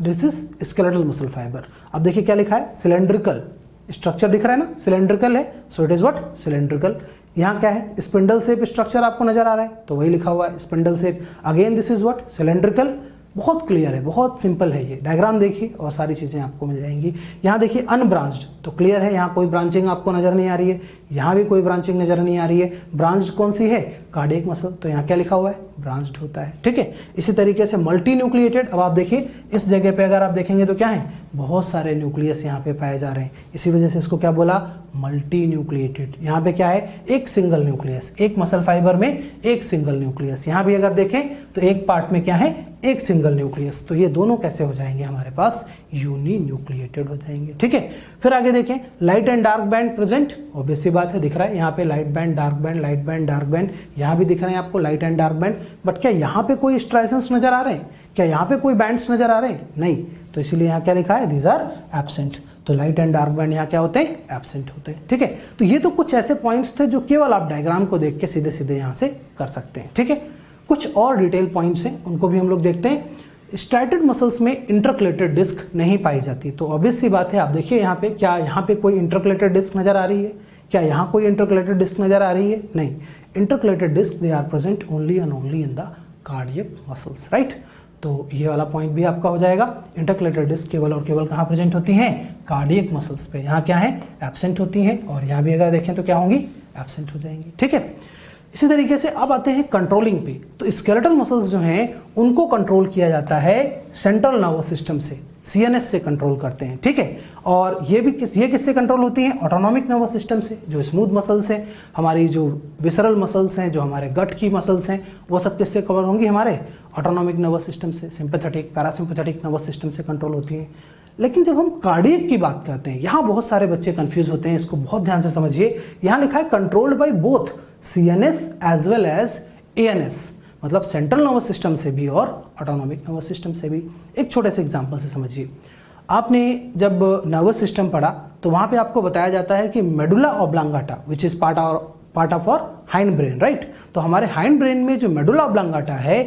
this is skeletal muscle fiber. अब देखिए क्या लिखा है, cylindrical structure दिख रहा है ना, cylindrical है, सो इट इज व्हाट, सिलेंड्रिकल। यहाँ क्या है, स्पिंडल शेप स्ट्रक्चर आपको नजर आ रहा है, तो वही लिखा हुआ है spindle shape. Again this is what, cylindrical. बहुत क्लियर है, बहुत सिंपल है ये डायग्राम, देखिए और सारी चीजें आपको मिल जाएंगी। यहाँ देखिए अनब्रांच्ड, तो क्लियर है, यहाँ कोई ब्रांचिंग आपको नजर नहीं आ रही है, यहाँ भी कोई ब्रांचिंग नजर नहीं आ रही है। ब्रांच्ड कौन सी है, कार्डियक मसल, तो यहाँ क्या लिखा हुआ है, ब्रांच्ड होता है। ठीक है, इसी तरीके से मल्टी न्यूक्लिएटेड, अब आप देखिए इस जगह पे अगर आप देखेंगे तो क्या है, बहुत सारे न्यूक्लियस यहाँ पे पाए जा रहे हैं, इसी वजह से इसको क्या बोला, मल्टी न्यूक्लिएटेड। यहाँ पे क्या है, एक सिंगल न्यूक्लियस, एक मसल फाइबर में एक सिंगल न्यूक्लियस। यहाँ भी अगर देखें तो एक पार्ट में क्या है, एक सिंगल न्यूक्लियस, तो ये दोनों कैसे हो जाएंगे हमारे पास, यूनी न्यूक्लिएटेड हो जाएंगे। ठीक है, फिर आगे देखें, light and dark band present, obvious सी बात है, दिख रहा है यहाँ पे light band, dark band, light band, dark band, यहाँ भी दिख रहे हैं आपको light and dark band. But क्या यहाँ पे कोई स्ट्राइसेंस नजर आ रहे हैं, क्या यहाँ पे कोई बैंड्स नजर आ रहे हैं, नहीं, तो इसीलिए यहाँ क्या लिखा है, दीज आर एब्सेंट। तो लाइट एंड डार्क बैंड यहाँ क्या होते हैं, एब्सेंट होते हैं। ठीक है, तो ये तो कुछ ऐसे पॉइंट्स थे जो केवल आप डायग्राम को देख के सीधे सीधे यहाँ से कर सकते हैं। ठीक है, कुछ और डिटेल पॉइंट्स हैं, उनको भी हम लोग देखते हैं। स्ट्राइटेड मसल्स में इंटरकलेटेड डिस्क नहीं पाई जाती, तो ऑब्वियस सी बात है, आप देखिए यहाँ पे, क्या यहाँ पे कोई इंटरकलेटेड डिस्क नजर आ रही है, क्या यहाँ कोई इंटरकलेटेड डिस्क नजर आ रही है, नहीं। Intercalated disc they are present only and only in the cardiac muscles. Right, तो ये वाला पॉइंट भी आपका हो जाएगा। इंटरकलेटेड डिस्क केवल और केवल कहाँ प्रेजेंट होती हैं, कार्डियक मसल्स पे। यहाँ क्या है, एब्सेंट होती हैं, और यहाँ भी अगर देखें तो क्या होंगी, एब्सेंट हो जाएंगी। ठीक है, इसी तरीके से अब आते हैं कंट्रोलिंग पे। तो स्केलेटल मसल्स जो हैं उनको कंट्रोल किया जाता है सेंट्रल नर्वस सिस्टम से, सीएनएस से कंट्रोल करते हैं। ठीक है, और ये किससे कंट्रोल होती हैं, ऑटोनॉमिक नर्वस सिस्टम से। जो स्मूथ मसल्स हैं, हमारी जो विसरल मसल्स हैं, जो हमारे गट की मसल्स हैं, वो सब किससे कवर होंगी, हमारे ऑटोनॉमिक नर्वस सिस्टम से। सिंपैथेटिक, पैरासिम्पैथेटिक नर्वस सिस्टम से कंट्रोल होती हैं। लेकिन जब हम कार्डियक की बात करते हैं, यहाँ बहुत सारे बच्चे कंफ्यूज होते हैं, इसको बहुत ध्यान से समझिए। यहाँ लिखा है controlled by both CNS as well as ANS. मतलब सेंट्रल नर्वस सिस्टम से भी और ऑटोनॉमिक नर्वस सिस्टम से भी। एक छोटे से एग्जांपल से समझिए, आपने जब नर्वस सिस्टम पढ़ा तो वहाँ पे आपको बताया जाता है कि medulla oblongata which is part of our hind brain, right. तो हमारे हाइंड ब्रेन में जो मेडुला ऑब्लांगाटा है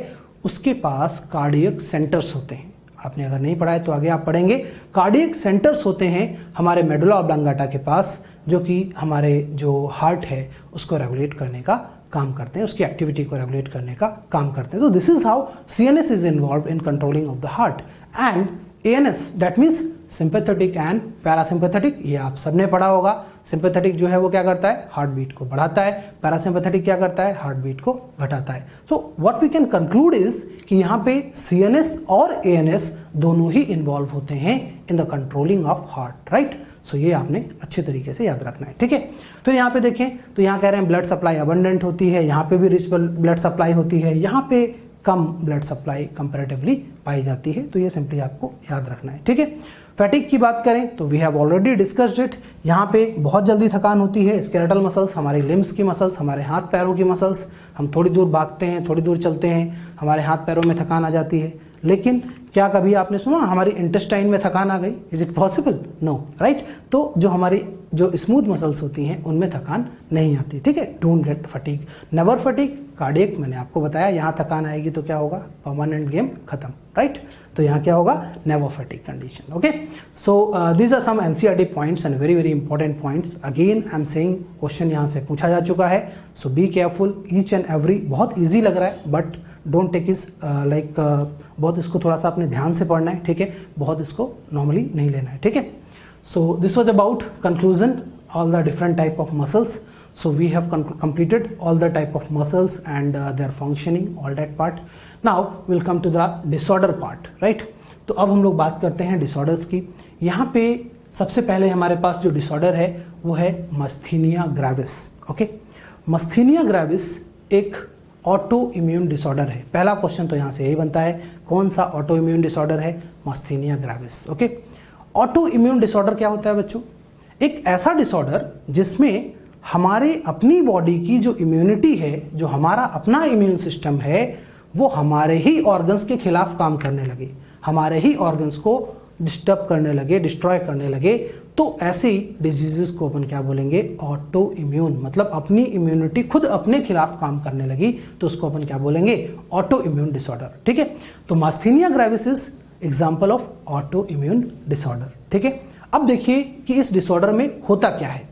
उसके पास कार्डियक सेंटर्स होते हैं। आपने अगर नहीं पढ़ा है तो आगे आप पढ़ेंगे। कार्डियक सेंटर्स होते हैं हमारे मेडुला ऑब्लांगाटा के पास, जो कि हमारे जो हार्ट है उसको रेगुलेट करने का काम करते हैं, उसकी एक्टिविटी को रेगुलेट करने का काम करते हैं। तो this is how CNS is involve in controlling of the heart. And ANS that means sympathetic and parasympathetic, ये आप सबने पढ़ा होगा। सिंपैथेटिक जो है वो क्या करता है, हार्ट बीट को बढ़ाता है। पैरासिम्पैथेटिक क्या करता है, हार्ट बीट को घटाता है। So what we can conclude is कि यहाँ पे सीएनएस और एएनएस दोनों ही इन्वॉल्व होते हैं in the controlling of heart, right. So ये आपने अच्छे तरीके से याद रखना है, ठीक है। फिर यहाँ पे देखें तो यहाँ कह रहे हैं ब्लड सप्लाई अबंडेंट होती है, यहाँ पे भी रिच ब्लड सप्लाई होती है, यहाँ पे कम ब्लड सप्लाई कंपैरेटिवली पाई जाती है। तो ये सिंपली आपको याद रखना है, ठीक है। फैटिग की बात करें तो we have already discussed it. यहाँ पे बहुत जल्दी थकान होती है। स्केलेटल मसल्स, हमारे लिम्स की मसल्स, हमारे हाथ पैरों की मसल्स, हम थोड़ी दूर भागते हैं, थोड़ी दूर चलते हैं, हमारे हाथ पैरों में थकान आ जाती है। लेकिन क्या कभी आपने सुना हमारी इंटेस्टाइन में थकान आ गई? Is it possible? No, right. तो जो हमारी जो स्मूथ मसल्स होती हैं उनमें थकान नहीं आती, ठीक है। Don't get fatigue, never fatigue. Cardiac मैंने आपको बताया, यहाँ थकान आएगी तो क्या होगा, परमानेंट गेम खत्म, राइट। तो यहाँ क्या होगा, never fatigue condition, okay. So these are some NCERT points and very very important points. Again I am saying question यहाँ से पूछा जा चुका है, so be careful each and every. बहुत ईजी लग रहा है बट डोंट टेक इस लाइक बहुत इसको थोड़ा सा अपने ध्यान से पढ़ना है, ठीक है। बहुत इसको नॉर्मली नहीं लेना है, ठीक है। So this was about conclusion all the different type of muscles. So we have completed all the type of muscles and their functioning, all that part. Now we'll come to the disorder part, right? तो अब हम लोग बात करते हैं disorders की. यहाँ पे सबसे पहले हमारे पास जो disorder है वो है मस्थीनिया ग्रेविस. ओके, मस्थीनिया ग्रेविस एक ऑटो इम्यून डिसऑर्डर है. पहला क्वेश्चन तो यहाँ से यही बनता है, कौन सा ऑटो इम्यून डिसऑर्डर है? Myasthenia gravis. Okay, autoimmune disorder क्या होता है बच्चों? एक ऐसा डिसऑर्डर जिसमें हमारे अपनी बॉडी की जो इम्यूनिटी है, जो हमारा अपना इम्यून सिस्टम है, वो हमारे ही ऑर्गन्स के खिलाफ काम करने लगे, हमारे ही ऑर्गन्स को डिस्टर्ब करने लगे, डिस्ट्रॉय करने लगे. तो ऐसी डिजीजेस को अपन क्या बोलेंगे? Auto immune. मतलब अपनी इम्यूनिटी खुद अपने खिलाफ काम करने लगी तो उसको अपन क्या बोलेंगे? Autoimmune disorder. ठीक है, तो myasthenia gravis is example of autoimmune disorder. ठीक है, अब देखिए कि इस डिसऑर्डर में होता क्या है.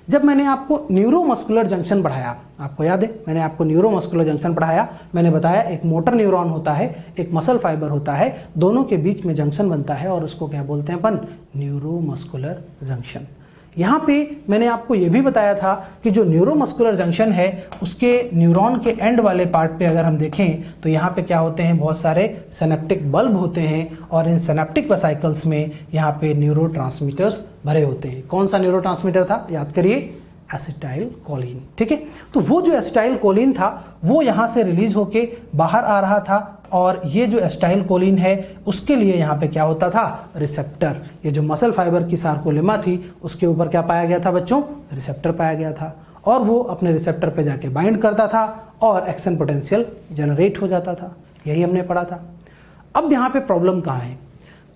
जब मैंने आपको न्यूरोमस्कुलर जंक्शन पढ़ाया, आपको याद है मैंने आपको न्यूरोमस्कुलर जंक्शन पढ़ाया, मैंने बताया एक मोटर न्यूरॉन होता है, एक मसल फाइबर होता है, दोनों के बीच में जंक्शन बनता है और उसको क्या बोलते हैं अपन? Neuromuscular junction. यहाँ पे मैंने आपको ये भी बताया था कि जो न्यूरोमस्कुलर जंक्शन है उसके न्यूरॉन के एंड वाले पार्ट पे अगर हम देखें तो यहाँ पे क्या होते हैं? बहुत सारे सिनेप्टिक बल्ब होते हैं और इन सिनेप्टिक वेसिकल्स में यहाँ पे न्यूरोट्रांसमीटर्स भरे होते हैं. कौन सा न्यूरोट्रांसमीटर था? याद करिए, एसिटाइल कोलिन. ठीक है, तो वो जो एसिटाइल कोलिन था वो यहाँ से रिलीज होके बाहर आ रहा था और ये जो एसिटाइल कोलिन है उसके लिए यहाँ पे क्या होता था? रिसेप्टर. ये जो मसल फाइबर की सार्कोलेमा थी उसके ऊपर क्या पाया गया था बच्चों? रिसेप्टर पाया गया था और वो अपने रिसेप्टर पे जाके बाइंड करता था और एक्शन पोटेंशियल जनरेट हो जाता था. यही हमने पढ़ा था. अब यहाँ पे प्रॉब्लम कहाँ है?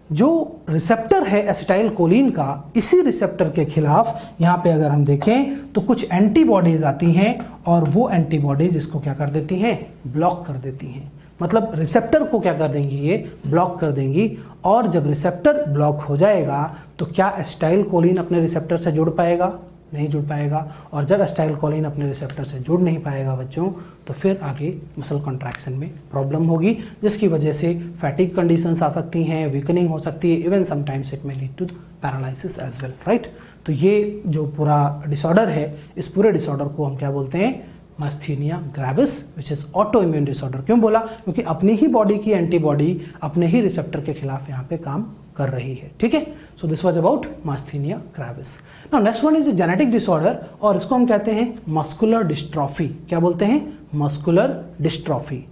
जो रिसेप्टर है एसिटाइल कोलिन का, इसी रिसेप्टर के खिलाफ यहाँ पे अगर हम देखें तो कुछ एंटीबॉडीज आती हैं और वो एंटीबॉडीज इसको क्या कर देती हैं? ब्लॉक कर देती हैं. मतलब रिसेप्टर को क्या कर देंगी? ये ब्लॉक कर देंगी. और जब रिसेप्टर ब्लॉक हो जाएगा तो क्या एसिटाइल कोलिन अपने रिसेप्टर से जुड़ पाएगा? नहीं जुड़ पाएगा. और जब एसिटाइल कोलिन अपने रिसेप्टर से जुड़ नहीं पाएगा बच्चों, तो फिर आगे मसल कॉन्ट्रैक्शन में प्रॉब्लम होगी, जिसकी वजह से फैटिग कंडीशंस आ सकती हैं, वीकनिंग हो सकती है, even sometimes it may lead to paralysis as well. Right, तो ये जो पूरा डिसऑर्डर है, इस पूरे डिसऑर्डर को हम क्या बोलते हैं? Myasthenia gravis, which is autoimmune disorder. क्यों बोला? क्योंकि अपनी ही बॉडी की एंटीबॉडी अपने ही रिसेप्टर के खिलाफ यहाँ पे काम कर रही है. ठीक है, so this was about myasthenia gravis. Now next one is a genetic disorder और इसको हम कहते हैं मस्कुलर डिस्ट्रॉफी. क्या बोलते हैं? Muscular dystrophy.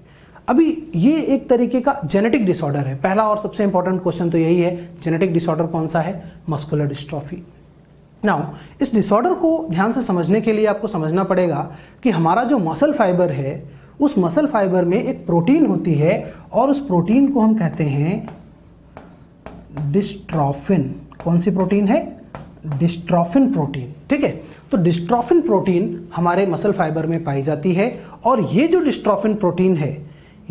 अभी ये एक तरीके का जेनेटिक डिसऑर्डर है. पहला और सबसे इंपॉर्टेंट क्वेश्चन तो यही है, जेनेटिक डिसऑर्डर कौन सा है? Muscular dystrophy. नाउ इस डिसऑर्डर को ध्यान से समझने के लिए आपको समझना पड़ेगा कि हमारा जो मसल फाइबर है उस मसल फाइबर में एक प्रोटीन होती है और उस प्रोटीन को हम कहते हैं डिस्ट्रोफिन। कौन सी प्रोटीन है? Dystrophin protein. ठीक है, तो डिस्ट्रोफिन प्रोटीन हमारे मसल फाइबर में पाई जाती है और ये जो डिस्ट्रोफिन प्रोटीन है,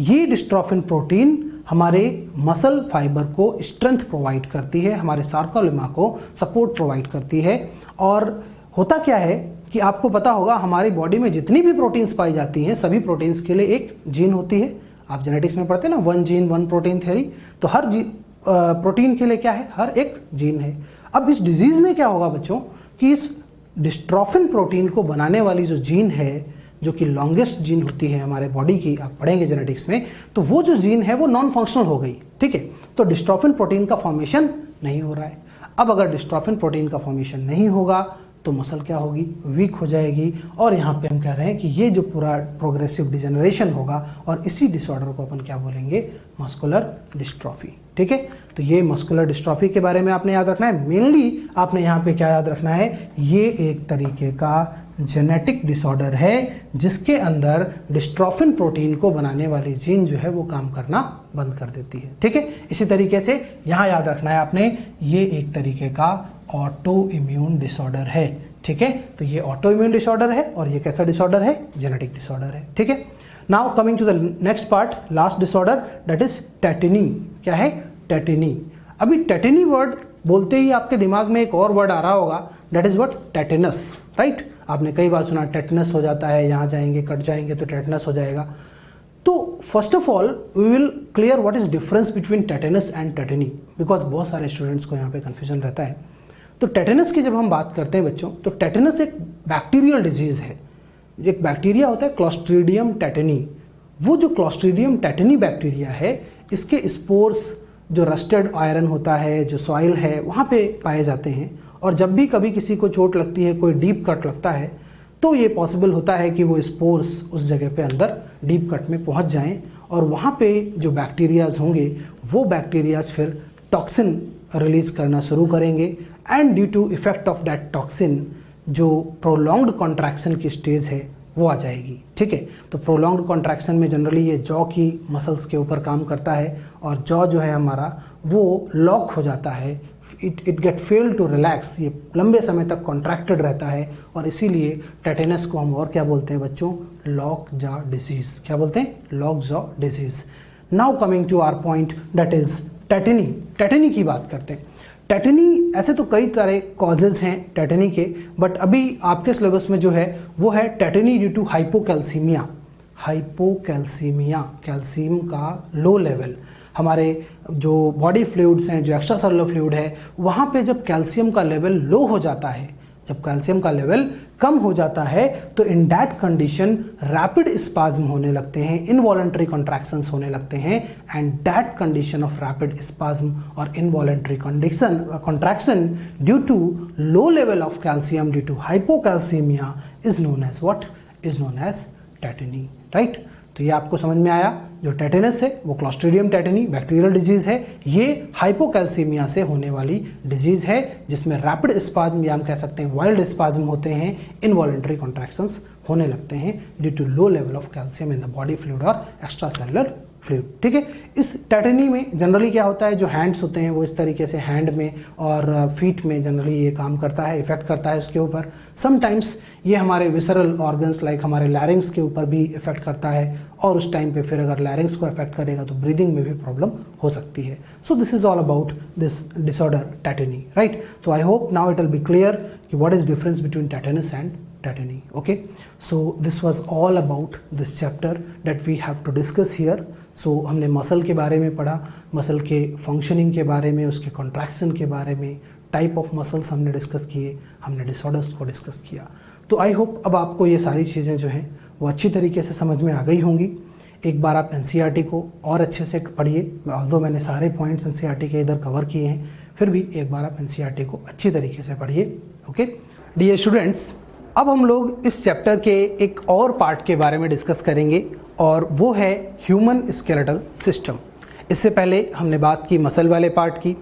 ये डिस्ट्रोफिन प्रोटीन हमारे मसल फाइबर को स्ट्रेंथ प्रोवाइड करती है, हमारे सार्कोलेमा को सपोर्ट प्रोवाइड करती है। और होता क्या है कि आपको पता होगा हमारी बॉडी में जितनी भी प्रोटीन्स पाई जाती हैं, सभी प्रोटीन्स के लिए एक जीन होती है। आप जेनेटिक्स में पढ़ते हैं ना, 1 जीन 1 प्रोटीन थ्योरी। तो हर प्रोटीन के लिए क्या है? हर एक जीन है। अब इस डिजीज में क्या होगा बच्चों कि इस डिस्ट्रोफिन प्रोटीन को बनाने वाली जो जीन है, जो कि लॉन्गेस्ट जीन होती है हमारे बॉडी की, आप पढ़ेंगे जेनेटिक्स में, तो वो जो जीन है वो नॉन फंक्शनल हो गई। ठीक है, तो डिस्ट्रोफिन प्रोटीन का फॉर्मेशन नहीं हो रहा है। अब अगर डिस्ट्रोफिन प्रोटीन का फॉर्मेशन नहीं होगा तो मसल क्या होगी? वीक हो जाएगी। और यहाँ पे हम कह रहे हैं कि ये जो पूरा प्रोग्रेसिव डिजेनरेशन होगा और इसी डिसऑर्डर को अपन क्या बोलेंगे? Muscular dystrophy. ठीक है, तो ये मस्कुलर डिस्ट्रॉफी के बारे में आपने याद रखना है। मेनली आपने यहाँ पे क्या याद रखना है? ये एक तरीके का जेनेटिक डिसऑर्डर है जिसके अंदर डिस्ट्रोफिन प्रोटीन को बनाने वाली जीन जो है वो काम करना बंद कर देती है। ठीक है, इसी तरीके से यहाँ याद रखना है आपने, ये एक तरीके का ऑटो इम्यून डिसऑर्डर है। ठीक है, तो ये ऑटो इम्यून डिसऑर्डर है और ये कैसा डिसऑर्डर है? जेनेटिक डिसऑर्डर है। ठीक है, now coming to the next part, last disorder, that is tetany. क्या है? टेटनी। अभी टेटनी वर्ड बोलते ही आपके दिमाग में एक और वर्ड आ रहा होगा, that is what? Tetanus. Right, आपने कई बार सुना टेटनस हो जाता है, यहाँ जाएंगे कट जाएंगे तो टेटनस हो जाएगा। तो first of all we will clear what is difference between tetanus and tetany, because बहुत सारे स्टूडेंट्स को यहाँ पे कन्फ्यूजन रहता है। तो टेटनस की जब हम बात करते हैं बच्चों, तो टेटनस एक बैक्टीरियल डिजीज है। एक बैक्टीरिया होता है क्लोस्ट्रीडियम टेटनी। वो जो क्लोस्ट्रीडियम टेटनी बैक्टीरिया है, इसके स्पोर्स जो रस्टेड आयरन होता है, जो सॉइल है, वहाँ पे पाए जाते हैं। और जब भी कभी किसी को चोट लगती है, कोई डीप कट लगता है, तो ये पॉसिबल होता है कि वो स्पोर्स उस जगह पे अंदर डीप कट में पहुंच जाएं और वहाँ पे जो बैक्टीरियाज होंगे वो बैक्टीरियाज फिर टॉक्सिन रिलीज करना शुरू करेंगे and due to effect of that toxin जो प्रोलॉन्ग्ड कॉन्ट्रैक्शन की स्टेज है वो आ जाएगी। ठीक है, तो प्रोलॉन्ग्ड कॉन्ट्रैक्शन में जनरली ये जॉ की मसल्स के ऊपर काम करता है और जॉ जो है हमारा वो लॉक हो जाता है, it get fail to relax, ये लंबे समय तक कॉन्ट्रैक्टेड रहता है और इसीलिए टेटनस को हम और क्या बोलते हैं बच्चों? Lock jaw disease. क्या बोलते हैं? Lock jaw disease. Now coming to our point, that is tetany. Tetany की बात करते हैं। टेटनी, ऐसे तो कई तरह कॉजेज हैं टेटनी के, बट अभी आपके सिलेबस में जो है वो है tetany due to hypocalcaemia. Hypocalcaemia, calcium का लो लेवल। हमारे जो बॉडी फ्लूइड्स हैं, जो एक्स्ट्रा सेलुलर फ्लूइड है, वहाँ पे जब कैल्शियम का लेवल लो हो जाता है, जब कैल्शियम का लेवल कम हो जाता है, तो in that condition rapid spasm होने लगते हैं, इनवॉलंटरी कॉन्ट्रैक्शंस होने लगते हैं and that condition of rapid spasm और involuntary contraction due to low level of calcium due to hypocalcaemia is known as what? Is known as tetany. Right, तो ये आपको समझ में आया। जो टेटनस है वो क्लोस्ट्रीडियम टेटनी बैक्टीरियल डिजीज है। ये हाइपोकैल्सीमिया से होने वाली डिजीज है जिसमें रैपिड स्पाज्म या हम कह सकते हैं वाइल्ड स्पाज्म होते हैं, इनवॉलंटरी कॉन्ट्रैक्शंस होने लगते हैं due to low level of calcium in the body fluid और एक्स्ट्रा सेलुलर फ्लूइड। ठीक है, इस टेटनी में जनरली क्या होता है, जो हैंड्स होते हैं वो इस तरीके से हैंड में और फीट में जनरली ये काम करता है, इफेक्ट करता है उसके ऊपर। समटाइम्स ये हमारे विसरल ऑर्गन्स लाइक हमारे लैरिंग्स के ऊपर भी इफेक्ट करता है और उस टाइम पे फिर अगर लैरिंग्स को इफेक्ट करेगा तो ब्रीदिंग में भी प्रॉब्लम हो सकती है। So this is all about this disorder tetany. Right, तो I hope now it will be clear कि what is difference between tetanus and tetany. Okay, so this was all about this chapter that we have to discuss here. So हमने muscle के बारे में पढ़ा, muscle के functioning के बारे में, उसके कॉन्ट्रैक्शन के बारे में, टाइप ऑफ मसल्स हमने डिस्कस किए, हमने डिसऑर्डर्स को डिस्कस किया. तो आई होप अब आपको ये सारी चीज़ें जो हैं वो अच्छी तरीके से समझ में आ गई होंगी. एक बार आप एनसीईआरटी को और अच्छे से पढ़िए. ऑल्दो मैंने सारे पॉइंट्स एनसीईआरटी के इधर कवर किए हैं, फिर भी एक बार आप एनसीईआरटी को अच्छी तरीके से पढ़िए. ओके डियर स्टूडेंट्स, अब हम लोग इस चैप्टर के एक और पार्ट के बारे में डिस्कस करेंगे और वो है ह्यूमन स्केलेटल सिस्टम. इससे पहले हमने बात की मसल वाले पार्ट की.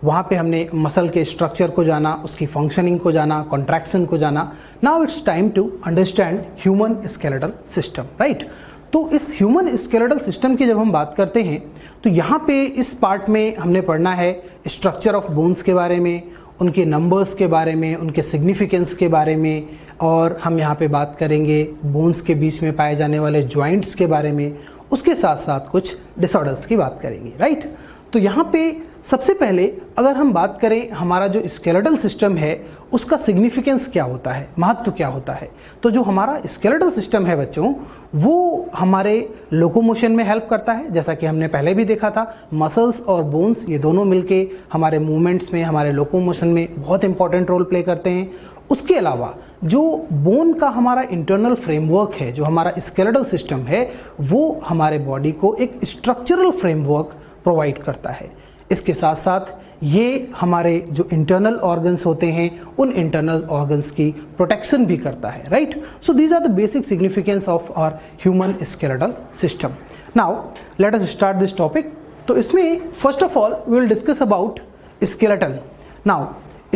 वहाँ पे हमने मसल के स्ट्रक्चर को जाना, उसकी फंक्शनिंग को जाना, कॉन्ट्रैक्शन को जाना. Now it's time to understand human skeletal system. Right, तो इस ह्यूमन स्केलेटल सिस्टम की जब हम बात करते हैं तो यहाँ पे इस पार्ट में हमने पढ़ना है स्ट्रक्चर ऑफ बोन्स के बारे में, उनके नंबर्स के बारे में, उनके सिग्निफिकेंस के बारे में, और हम यहाँ पे बात करेंगे बोन्स के बीच में पाए जाने वाले जॉइंट्स के बारे में, उसके साथ साथ कुछ डिसऑर्डर्स की बात करेंगे, राइट। तो यहाँ पे सबसे पहले अगर हम बात करें हमारा जो स्केलेटल सिस्टम है उसका सिग्निफिकेंस क्या होता है, महत्व क्या होता है, तो जो हमारा स्केलेटल सिस्टम है बच्चों वो हमारे लोकोमोशन में हेल्प करता है, जैसा कि हमने पहले भी देखा था। मसल्स और बोन्स ये दोनों मिलके हमारे मूवमेंट्स में, हमारे लोकोमोशन में बहुत इंपॉर्टेंट रोल प्ले करते हैं। उसके अलावा जो बोन का हमारा इंटरनल फ्रेमवर्क है, जो हमारा स्केलेटल सिस्टम है, वो हमारे बॉडी को एक स्ट्रक्चरल फ्रेमवर्क प्रोवाइड करता है। इसके साथ साथ ये हमारे जो इंटरनल ऑर्गन्स होते हैं उन इंटरनल ऑर्गन्स की प्रोटेक्शन भी करता है, right. So these are the basic significance of our human skeletal system. Now let us start this topic. तो इसमें first of all we will discuss about skeletal. Now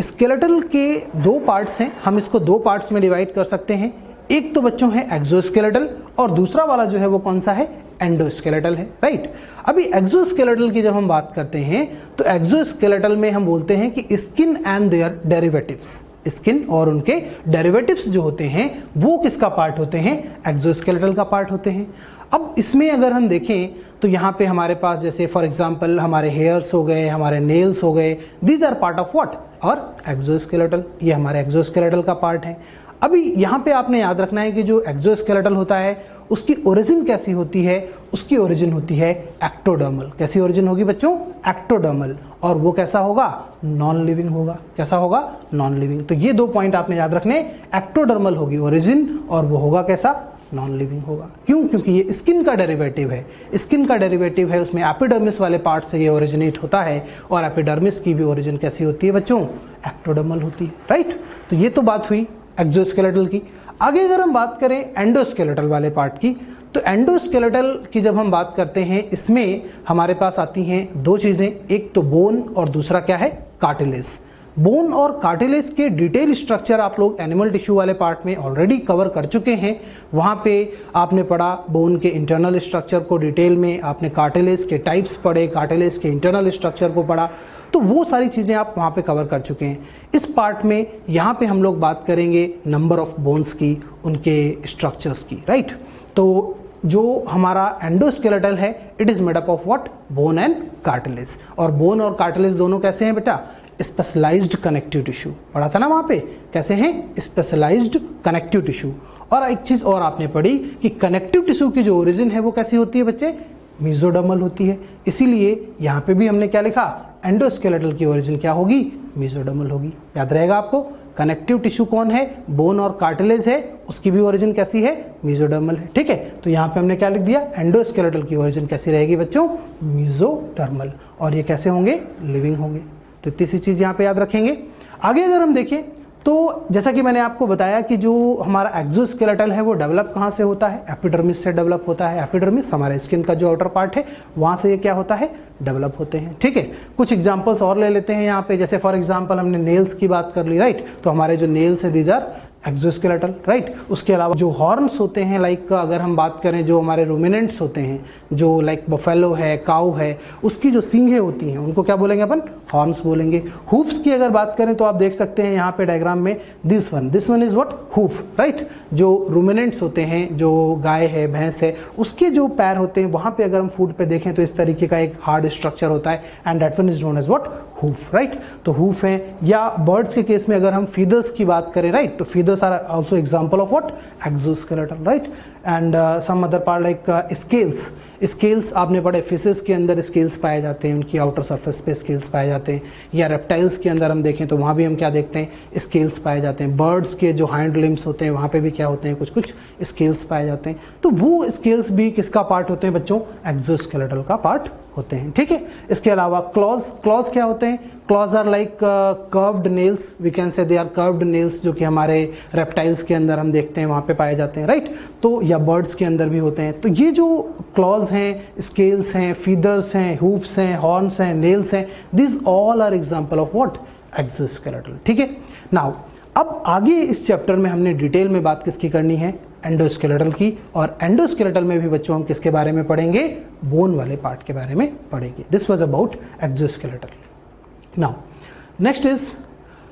skeletal के दो parts हैं, हम इसको दो पार्ट्स में डिवाइड कर सकते हैं। एक तो बच्चों है एक्सोस्केलेटल और दूसरा वाला जो है वो कौन सा है, एंडोस्केलेटल है, राइट। अभी एक्सोस्केलेटल की जब हम बात करते हैं तो एक्सोस्केलेटल में हम बोलते हैं कि skin and their derivatives, skin और उनके डेरिवेटिव्स जो होते हैं वो किसका पार्ट होते हैं, एक्सोस्केलेटल का पार्ट होते हैं। अब इसमें अगर हम देखें तो यहाँ पे हमारे पास जैसे फॉर एग्जांपल हमारे हेयर्स हो गए, हमारे नेल्स हो गए, these are part of what, और एक्सोस्केलेटल, ये हमारे एक्सोस्केलेटल का पार्ट है। अभी यहाँ पे आपने याद रखना है कि जो एक्सोस्केलेटल होता है उसकी ओरिजिन कैसी होती है, उसकी ओरिजिन होती है एक्टोडर्मल। कैसी ओरिजिन होगी बच्चों, एक्टोडर्मल, और वो कैसा होगा, नॉन लिविंग होगा। कैसा होगा, नॉन लिविंग। तो ये दो पॉइंट आपने याद रखने, एक्टोडर्मल होगी ओरिजिन और वो होगा कैसा, नॉन लिविंग होगा। क्यों, क्योंकि ये स्किन का डेरिवेटिव है, स्किन का डेरिवेटिव है, उसमें एपिडर्मिस वाले पार्ट से ये ओरिजिनेट होता है और एपिडर्मिस की भी ओरिजिन कैसी होती है बच्चों, एक्टोडर्मल होती है, राइट। तो ये तो बात हुई एक्सोस्केलेटल की। आगे अगर हम बात करें एंडोस्केलेटल वाले पार्ट की, तो एंडोस्केलेटल की जब हम बात करते हैं इसमें हमारे पास आती हैं दो चीजें, एक तो बोन और दूसरा क्या है, कार्टिलेज। बोन और कार्टिलेज के डिटेल स्ट्रक्चर आप लोग एनिमल टिश्यू वाले पार्ट में ऑलरेडी कवर कर चुके हैं। वहाँ पे आपने पढ़ा बोन के इंटरनल स्ट्रक्चर को डिटेल में, आपने कार्टिलेज के टाइप्स पढ़े, कार्टिलेज के इंटरनल स्ट्रक्चर को पढ़ा, तो वो सारी चीज़ें आप वहाँ पे कवर कर चुके हैं। इस पार्ट में यहाँ पे हम लोग बात करेंगे नंबर ऑफ बोन्स की, उनके स्ट्रक्चर्स की, राइट। तो जो हमारा एंडोस्केलेटल है it is made up of what, bone and cartilage. और बोन और कार्टिलेज दोनों कैसे हैं बेटा, स्पेशलाइज्ड कनेक्टिव टिश्यू। पढ़ा था ना वहाँ पे, कैसे हैं, स्पेशलाइज्ड कनेक्टिव टिश्यू। और एक चीज़ और आपने पढ़ी कि कनेक्टिव टिश्यू की जो ओरिजिन है वो कैसी होती है बच्चे, मेसोडर्मल होती है। इसीलिए यहाँ पे भी हमने क्या लिखा, एंडोस्केलेटल की ओरिजिन क्या होगी, मेसोडर्मल होगी। याद रहेगा आपको, कनेक्टिव टिश्यू कौन है, बोन और कार्टिलेज है, उसकी भी ओरिजिन कैसी है, मेसोडर्मल है, ठीक है। तो यहाँ पे हमने क्या लिख दिया, एंडोस्केलेटल की ओरिजिन कैसी रहेगी बच्चों, मेसोडर्मल, और ये कैसे होंगे, लिविंग होंगे। तो इतनी सी चीज़ यहाँ पे याद रखेंगे। आगे अगर हम देखें तो जैसा कि मैंने आपको बताया कि जो हमारा एक्सोस्केलेटल है वो डेवलप कहाँ से होता है, एपिडर्मिस से डेवलप होता है। एपिडर्मिस हमारे स्किन का जो आउटर पार्ट है वहाँ से ये क्या होता है, डेवलप होते हैं, ठीक है। कुछ एग्जांपल्स और ले लेते हैं यहाँ पे, जैसे फॉर एग्जांपल हमने नेल्स की बात कर ली, राइट। तो हमारे जो नेल्स है दीज आर एक्सोस्केलेटल, राइट। उसके अलावा जो हॉर्न्स होते हैं, लाइक अगर हम बात करें जो हमारे रूमिनेंट्स होते हैं, जो लाइक बफेलो है, काऊ है, उसकी जो सींगें होती हैं उनको क्या बोलेंगे अपन, हॉर्न्स बोलेंगे। हूफ्स की अगर बात करें तो आप देख सकते हैं यहाँ पे डायग्राम में, this one is what, hoof, right. जो रूमिनेंट्स होते हैं, जो गाय है, भैंस है, उसके जो पैर होते हैं वहाँ पे अगर हम फूड पे देखें तो इस तरीके का एक हार्ड स्ट्रक्चर होता है and that one is known as what, hoof, right. तो हूफ है। या बर्ड्स के केस में अगर हम फीदर्स की बात करें, राइट, तो feathers are also example of what, exoskeletal, right. And some other part like scales. Scales आपने पढ़े, फिशेस के अंदर स्केल्स पाए जाते हैं, उनकी आउटर सरफेस पे स्केल्स पाए जाते हैं। या रेप्टाइल्स के अंदर हम देखें तो वहाँ भी हम क्या देखते हैं, स्केल्स पाए जाते हैं। बर्ड्स के जो हाइंड लिम्स होते हैं वहाँ पे भी क्या होते हैं, कुछ कुछ स्केल्स पाए जाते हैं। तो वो स्केल्स भी किसका पार्ट होते हैं बच्चों, एक्सोस्केलेटल का पार्ट होते हैं, ठीक है। इसके अलावा क्लॉज क्या होते हैं, claws are like curved nails, we can say they are curved nails, जो कि हमारे रेप्टाइल्स के अंदर हम देखते हैं वहाँ पे पाए जाते हैं, राइट। तो या बर्ड्स के अंदर भी होते हैं। तो ये जो क्लॉज हैं, स्केल्स हैं, फीदर्स हैं, हूप्स हैं, हॉर्न्स हैं, नेल्स हैं, this all are example of what, exoskeletal, ठीक है। नाउ अब आगे इस चैप्टर में हमने डिटेल में बात किसकी करनी है, एंडोस्केलेटल की, और एंडोस्केलेटल में भी बच्चों हम किसके बारे में पढ़ेंगे, बोन वाले पार्ट के बारे में पढ़ेंगे। This was about exoskeletal. Now next is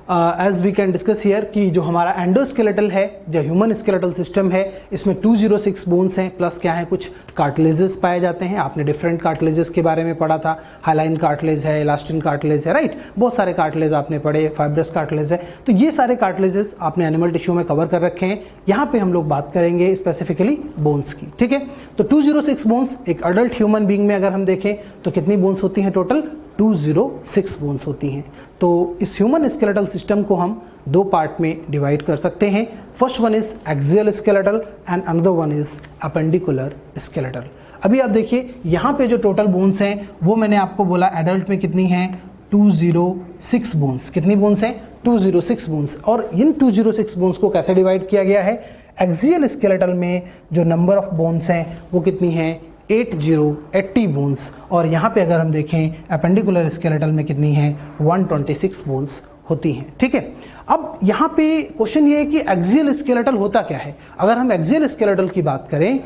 as we can discuss here कि जो हमारा एंडोस्केलेटल है, जो ह्यूमन स्केलेटल सिस्टम है, इसमें 206 बोन्स हैं प्लस क्या है, कुछ कार्टिलेजेस पाए जाते हैं। आपने डिफरेंट कार्टिलेजेस के बारे में पढ़ा था, हाइलाइन कार्टिलेज है, इलास्टिन कार्टिलेज है, राइट, बहुत सारे कार्टिलेज आपने पढ़े, फाइब्रस कार्टिलेज है। तो ये सारे कार्टिलेजेस आपने एनिमल टिश्यू में कवर कर रखे हैं। यहाँ पे हम लोग बात करेंगे स्पेसिफिकली बोन्स की, ठीक है। तो 206 बोन्स, एक अडल्ट ह्यूमन बीइंग में अगर हम देखें तो कितनी बोन्स होती हैं, टोटल 206 बोन्स होती हैं। तो इस ह्यूमन स्केलेटल सिस्टम को हम दो पार्ट में डिवाइड कर सकते हैं। First one is axial skeletal and another one is appendicular skeletal. अभी आप देखिए यहाँ पे जो टोटल बोन्स हैं वो मैंने आपको बोला एडल्ट में कितनी हैं, 206 बोन्स। कितनी बोन्स हैं, 206 बोन्स। और इन 206 बोन्स को कैसे डिवाइड किया गया है, एक्सियल स्केलेटल में जो नंबर ऑफ बोन्स हैं वो कितनी हैं, 80 बोन्स। और यहाँ पे अगर हम देखें अपेंडिकुलर स्केलेटल में कितनी है, 126 बोन्स होती हैं, ठीक है। अब यहाँ पे क्वेश्चन ये है कि एक्सियल स्केलेटल होता क्या है। अगर हम एक्सियल स्केलेटल की बात करें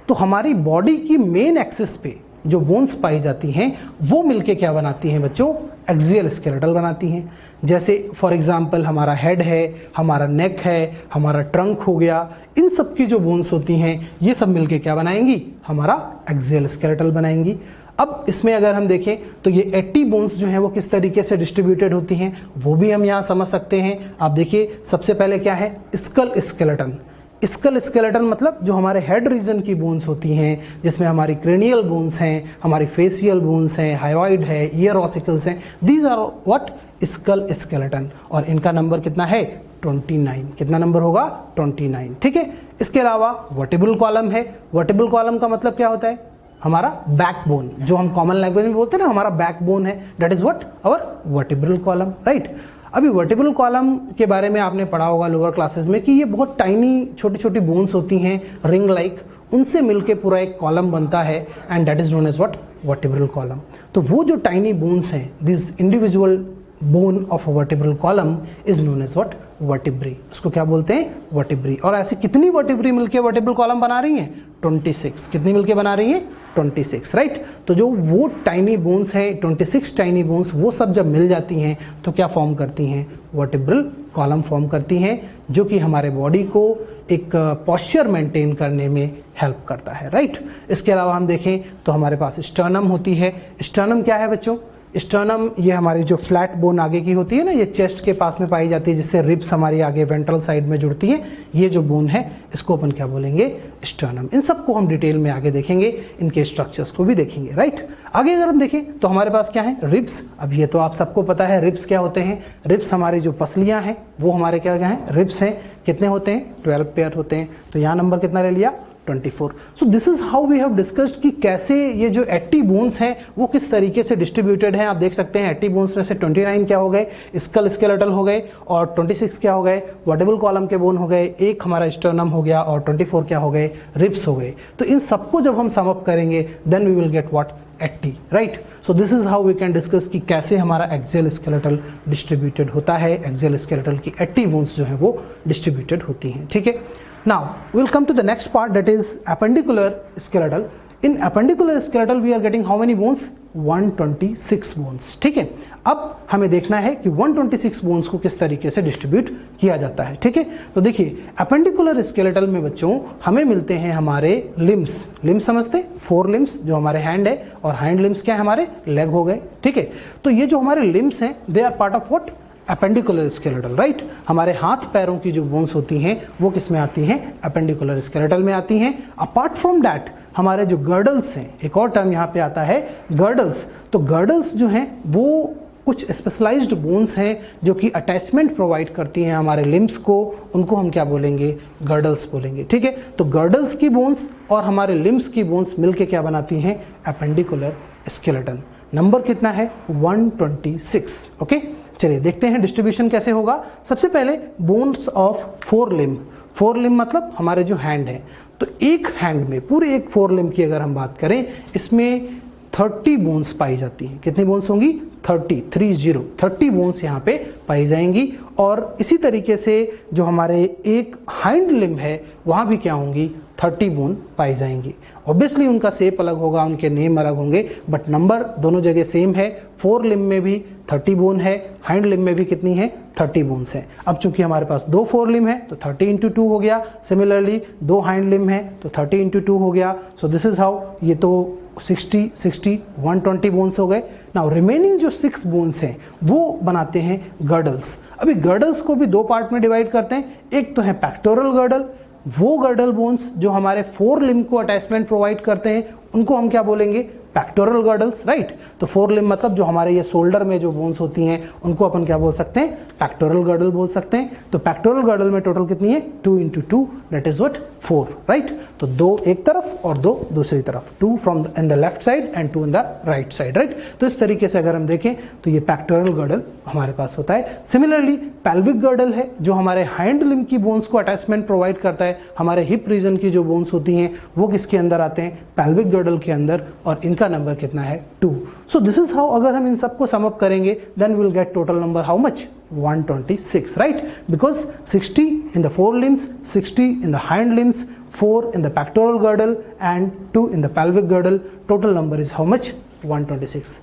तो हमारी बॉडी की मेन एक्सिस पे जो बोन्स पाई जाती हैं वो मिलके क्या बनाती हैं बच्चों, एक्सियल स्केलेटल बनाती हैं। जैसे फॉर एग्जांपल हमारा हेड है, हमारा नेक है, हमारा ट्रंक हो गया, इन सब की जो बोन्स होती हैं ये सब मिलके क्या बनाएंगी, हमारा एक्सियल स्केलेटल बनाएंगी। अब इसमें अगर हम देखें तो ये 80 बोन्स जो हैं वो किस तरीके से डिस्ट्रीब्यूटेड होती हैं वो भी हम यहाँ समझ सकते हैं। आप देखिए सबसे पहले क्या है, स्कल स्केलेटन। स्कल स्केलेटन मतलब जो हमारे हेड रीजन की बोन्स होती हैं, जिसमें हमारी क्रेनियल बोन्स हैं, हमारी फेसियल बोन्स हैं, हाइवाइड है, ईयर ऑसिकल्स हैं, these are what, skull skeleton. और इनका नंबर कितना है, 29। कितना नंबर होगा, 29, ठीक है। इसके अलावा वर्टिब्रल कॉलम है। वर्टिब्रल कॉलम का मतलब क्या होता है, हमारा बैकबोन, जो हम कॉमन लैंग्वेज में बोलते हैं ना, हमारा बैकबोन है, that is what, our vertebral column, right. अभी वर्टिब्रल कॉलम के बारे में आपने पढ़ा होगा लोअर क्लासेस में कि ये बहुत टाइनी छोटी छोटी बोन्स होती हैं, रिंग लाइक, उनसे मिलके पूरा एक कॉलम बनता है and that is known as what, vertebral column. तो वो जो टाइनी बोन्स हैं, this individual bone of a vertebral column is known as what, vertebrae. उसको क्या बोलते हैं, वर्टिब्री। और ऐसी कितनी वर्टिब्री मिलके वर्टिब्रल कॉलम बना रही हैं, 26। कितनी मिलके बना रही हैं, 26, राइट। तो जो वो टाइनी बोन्स है, 26 टाइनी बोन्स, वो सब जब मिल जाती हैं तो क्या फॉर्म करती हैं, वर्टिब्रल कॉलम फॉर्म करती हैं, जो कि हमारे बॉडी को एक पोस्चर मेंटेन करने में हेल्प करता है, राइट। इसके अलावा हम देखें तो हमारे पास स्टर्नम होती है। स्टर्नम क्या है बच्चों, स्टर्नम ये हमारी जो फ्लैट बोन आगे की होती है ना, ये चेस्ट के पास में पाई जाती है, जिससे रिब्स हमारी आगे वेंट्रल साइड में जुड़ती है। ये जो बोन है इसको अपन क्या बोलेंगे, स्टर्नम। इन सबको हम डिटेल में आगे देखेंगे, इनके स्ट्रक्चर्स को भी देखेंगे, राइट। आगे अगर हम देखें तो हमारे पास क्या है, रिब्स। अब ये तो आप सबको पता है रिब्स क्या होते हैं। रिब्स हमारी जो पसलियां हैं वो हमारे क्या हैं, रिब्स हैं। कितने होते हैं, 12 पेयर होते हैं। तो यहाँ नंबर कितना ले लिया, 24। So this is how we have discussed कि कैसे ये जो 80 बोन्स हैं वो किस तरीके से डिस्ट्रीब्यूटेड हैं। आप देख सकते हैं 80 बोन्स में से 29 क्या हो गए, स्कल स्केलेटल हो गए, और 26 क्या हो गए, वर्टिब्रल कॉलम के बोन हो गए, एक हमारा स्टर्नम हो गया, और 24 क्या हो गए, रिब्स हो गए। तो इन सबको जब हम सम अप करेंगे then we will get what, 80, right. So this is how we can discuss कि कैसे हमारा एक्सियल स्केलेटल डिस्ट्रीब्यूटेड होता है। एक्सियल स्केलेटल की 80 बोन्स जो है वो डिस्ट्रीब्यूटेड होती हैं, ठीक है। Now we'll come to the next part, that is appendicular skeletal. In appendicular skeletal we are getting how many bones, 126 bones, ठीक है। अब हमें देखना है कि 126 बोन्स को किस तरीके से डिस्ट्रीब्यूट किया जाता है, ठीक है। तो देखिए एपेंडिकुलर स्केलेटल में बच्चों हमें मिलते हैं हमारे लिम्स। लिम्स समझते, 4 लिम्स जो हमारे हैंड है, और हैंड लिम्स क्या है, हमारे लेग हो गए, ठीक है। तो ये जो हमारे लिम्स हैं they are part of what, appendicular skeletal, right. हमारे हाथ पैरों की जो बोन्स होती हैं वो किस में आती हैं, एपेंडिकुलर स्केलेटल में आती हैं। अपार्ट फ्रॉम दैट हमारे जो गर्डल्स हैं, एक और टर्म यहाँ पे आता है गर्डल्स। तो गर्डल्स जो हैं वो कुछ स्पेशलाइज्ड बोन्स हैं जो कि अटैचमेंट प्रोवाइड करती हैं हमारे लिम्स को, उनको हम क्या बोलेंगे, गर्डल्स बोलेंगे, ठीक है। तो गर्डल्स की बोन्स और हमारे लिम्स की बोन्स मिलके क्या बनाती हैं, एपेंडिकुलर स्केलेटन। नंबर कितना है, 126, ओके। चलिए देखते हैं डिस्ट्रीब्यूशन कैसे होगा। सबसे पहले बोन्स ऑफ 4 लिम्ब। 4 लिम्ब मतलब हमारे जो हैंड है, तो एक हैंड में पूरे एक 4 लिम्ब की अगर हम बात करें, इसमें 30 बोन्स पाई जाती हैं। कितनी बोन्स होंगी, 30 बोन्स यहाँ पे पाई जाएंगी। और इसी तरीके से जो हमारे एक हाइंड लिम्ब है वहाँ भी क्या होंगी, 30 बोन पाई जाएंगी। ऑब्वियसली उनका शेप अलग होगा, उनके नेम अलग होंगे, बट नंबर दोनों जगह सेम है। फोर लिम्ब में भी 30 बोन है, हाइंड लिम्ब में भी कितनी है, 30 बोन्स है। अब चूंकि हमारे पास दो फोर लिम्ब है तो 30 इंटू 2 हो गया। सिमिलरली दो हाइंड लिम्ब है तो 30 इंटू 2 हो गया। सो दिस इज हाउ, ये तो 60 120 बोन्स हो गए। नाउ रिमेनिंग जो 6 बोन्स हैं वो बनाते हैं गर्डल्स। अभी गर्डल्स को भी दो पार्ट में डिवाइड करते हैं। एक तो है पेक्टोरल गर्डल, वो गर्डल बोन्स जो हमारे फोर लिम्ब को अटैचमेंट प्रोवाइड करते हैं उनको हम क्या बोलेंगे, पेक्टोरल गर्डल्स, राइट। तो फोर लिम्ब मतलब जो हमारे ये शोल्डर में जो बोन्स होती हैं उनको अपन क्या बोल सकते हैं, पेक्टोरल गर्डल बोल सकते हैं। तो पेक्टोरल गर्डल में टोटल कितनी है, 2 into 2 that is what 4, right. तो 2 एक तरफ और 2 दूसरी तरफ, 2 from in the left side and 2 in the right side, right. तो इस तरीके से अगर हम देखें तो ये पेक्टोरल गर्डल हमारे पास होता है। सिमिलरली पेल्विक गर्डल है जो हमारे हाइंड लिम्ब की बोन्स को अटैचमेंट प्रोवाइड करता है। हमारे हिप रीजन की जो बोन्स होती हैं वो किसके अंदर आते हैं, पेल्विक गर्डल के अंदर, और इनका नंबर कितना है, 2। सो दिस इज हाउ, अगर हम इन सबको सम अप करेंगे then we will get total number how much, 126, right. Because 60 in the fore limbs, 60 in the hind limbs, 4 in the pectoral girdle and 2 in the pelvic girdle. Total number is how much, 126।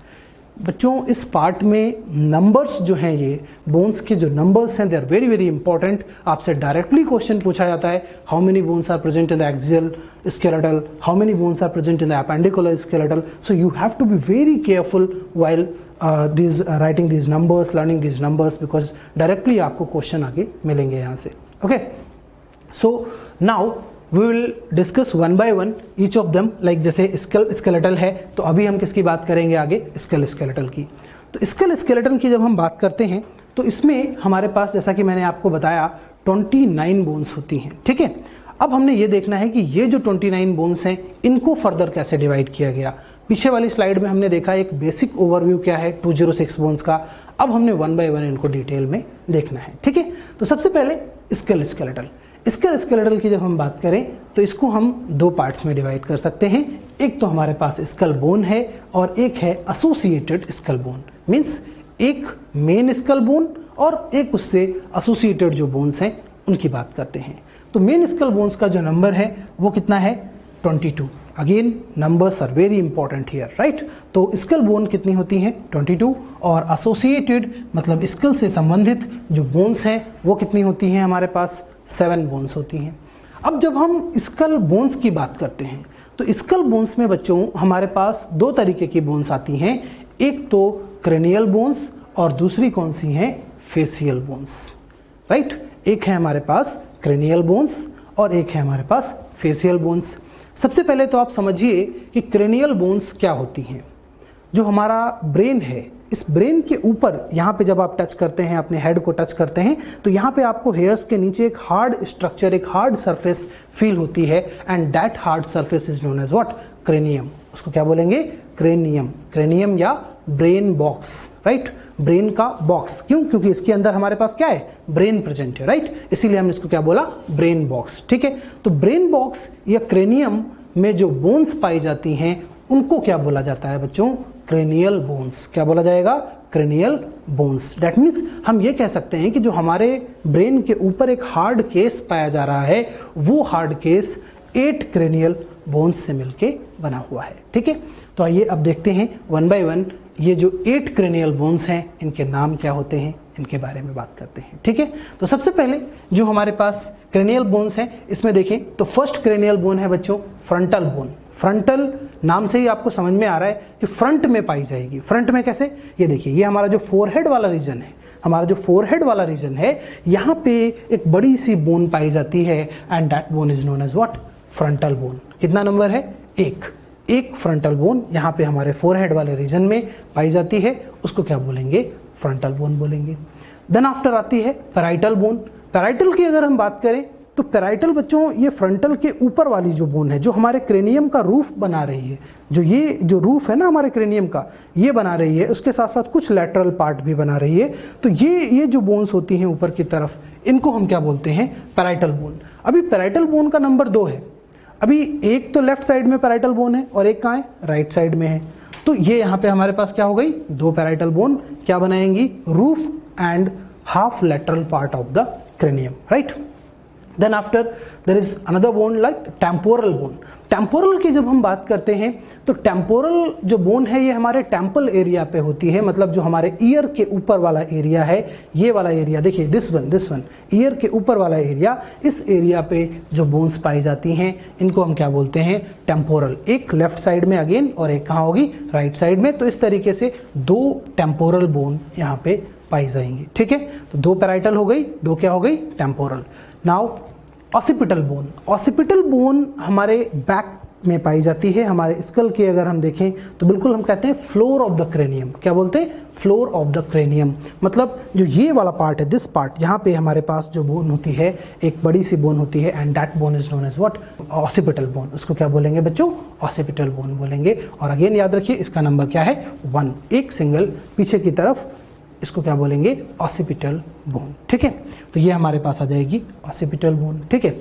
बच्चों इस part में numbers जो हैं, ये bones के जो numbers हैं they are very very important. आपसे डायरेक्टली क्वेश्चन पूछा जाता है, how many bones are present in the axial skeletal, how many bones are present in the appendicular skeletal. So you have to be very careful while writing these numbers, learning these numbers, because directly आपको question आगे मिलेंगे यहाँ से। Okay, so now we will discuss one by one each of them, like जैसे scale skeletal है तो अभी हम किसकी बात करेंगे आगे, स्केल स्केलेटल की। तो स्केल स्केलेटन की जब हम बात करते हैं तो इसमें हमारे पास, जैसा कि मैंने आपको बताया, 29 बोन्स होती हैं, ठीक है। अब हमने ये देखना है कि ये जो 29 बोन्स हैं इनको फर्दर कैसे डिवाइड किया गया। पीछे वाली स्लाइड में हमने देखा एक बेसिक ओवरव्यू क्या है 206 बोन्स का। अब हमने वन बाय वन इनको डिटेल में देखना है, ठीक है। तो सबसे पहले स्केल स्केलेटल। स्केल स्केलेटल की जब हम बात करें तो इसको हम दो पार्ट्स में डिवाइड कर सकते हैं। एक तो हमारे पास स्कल बोन है और एक है एसोसिएटेड स्कल बोन। मीन्स एक मेन स्कल बोन और एक उससे एसोसिएटेड जो बोन्स हैं उनकी बात करते हैं। तो मेन स्कल बोन्स का जो नंबर है वो कितना है, 22। Again numbers are very important here, right. तो स्कल बोन कितनी होती हैं, 22, और एसोसिएटेड मतलब स्कल से संबंधित जो बोन्स हैं वो कितनी होती हैं, हमारे पास 7 बोन्स होती हैं। अब जब हम स्कल बोन्स की बात करते हैं तो स्कल बोन्स में बच्चों हमारे पास दो तरीके की बोन्स आती हैं। एक तो क्रेनियल बोन्स और दूसरी कौन सी हैं, फेसियल बोन्स, राइट। एक है हमारे पास क्रेनियल बोन्स और एक है हमारे पास फेसियल बोन्स। सबसे पहले तो आप समझिए कि क्रेनियल बोन्स क्या होती हैं। जो हमारा ब्रेन है, इस ब्रेन के ऊपर यहाँ पे जब आप टच करते हैं, अपने हेड को टच करते हैं, तो यहाँ पे आपको हेयर्स के नीचे एक हार्ड स्ट्रक्चर, एक हार्ड सरफेस फील होती है, and that hard surface is known as what, cranium. उसको क्या बोलेंगे, क्रेनियम। क्रेनियम या ब्रेन बॉक्स, राइट। ब्रेन का बॉक्स, क्यों, क्योंकि इसके अंदर हमारे पास क्या है, ब्रेन प्रेजेंट है, राइट। इसीलिए हमने इसको क्या बोला, ब्रेन बॉक्स, ठीक है। तो ब्रेन बॉक्स या क्रेनियम में जो बोन्स पाई जाती हैं उनको क्या बोला जाता है बच्चों, क्रेनियल बोन्स। क्या बोला जाएगा, क्रेनियल बोन्स। दैट मीन्स हम ये कह सकते हैं कि जो हमारे ब्रेन के ऊपर एक हार्ड केस पाया जा रहा है वो हार्ड केस 8 क्रेनियल बोन्स से मिलके बना हुआ है, ठीक है। तो आइए अब देखते हैं वन बाय वन ये जो 8 क्रेनियल बोन्स हैं इनके नाम क्या होते हैं, इनके बारे में बात करते हैं, ठीक है। तो सबसे पहले जो हमारे पास क्रेनियल बोन्स हैं इसमें देखें तो फर्स्ट क्रेनियल बोन है बच्चों फ्रंटल बोन। फ्रंटल नाम से ही आपको समझ में आ रहा है कि फ्रंट में पाई जाएगी। फ्रंट में कैसे, ये देखिए, ये हमारा जो फोरहेड वाला रीजन है, हमारा जो फोरहेड वाला रीजन है, यहाँ पे एक बड़ी सी बोन पाई जाती है and that bone is known as what, frontal bone. कितना नंबर है, एक फ्रंटल बोन यहाँ पे हमारे फोरहेड वाले रीजन में पाई जाती है, उसको क्या बोलेंगे, फ्रंटल बोन बोलेंगे। देन आफ्टर आती है पैराइटल बोन। पैराइटल की अगर हम बात करें तो पैराइटल बच्चों ये फ्रंटल के ऊपर वाली जो बोन है जो हमारे क्रेनियम का रूफ बना रही है, जो ये जो रूफ है ना हमारे क्रेनियम का, ये बना रही है, उसके साथ साथ कुछ लैटरल पार्ट भी बना रही है। तो ये जो बोन्स होती हैं ऊपर की तरफ, इनको हम क्या बोलते हैं, पैराइटल बोन। अभी पैराइटल बोन का नंबर 2 है। अभी एक तो लेफ्ट साइड में पैराइटल बोन है और एक कहाँ है, राइट साइड में है। तो ये यहाँ पे हमारे पास क्या हो गई, दो पैराइटल बोन क्या बनाएंगी, roof and half lateral part of the cranium, right? Then after there is another bone like temporal bone. Temporal की जब हम बात करते हैं तो टेम्पोरल जो बोन है ये हमारे टेम्पल एरिया पे होती है, मतलब जो हमारे ईयर के ऊपर वाला एरिया है, ये वाला एरिया देखिए, दिस वन ईयर के ऊपर वाला एरिया, इस एरिया पे जो बोन्स पाई जाती हैं इनको हम क्या बोलते हैं, टेम्पोरल। एक लेफ्ट साइड में अगेन और एक कहाँ होगी, राइट साइड में। तो इस तरीके से दो टेम्पोरल बोन यहाँ पे पाई जाएंगी, ठीक है। तो दो पैराइटल हो गई, दो क्या हो गई, temporal. Now occipital bone, occipital bone हमारे बैक में पाई जाती है। हमारे स्कल की अगर हम देखें तो बिल्कुल हम कहते हैं फ्लोर ऑफ द क्रेनियम, क्या बोलते हैं, फ्लोर ऑफ द क्रेनियम। मतलब जो ये वाला पार्ट है, दिस पार्ट, यहाँ पे हमारे पास जो बोन होती है, एक बड़ी सी बोन होती है, and that bone is known as what, occipital bone. उसको क्या बोलेंगे बच्चों, ऑसिपिटल बोन बोलेंगे। और अगेन याद रखिए इसका नंबर क्या है, 1, एक सिंगल पीछे की तरफ, इसको क्या बोलेंगे, ऑसिपिटल बोन, ठीक है। तो ये हमारे पास आ जाएगी ऑसिपिटल बोन, ठीक है।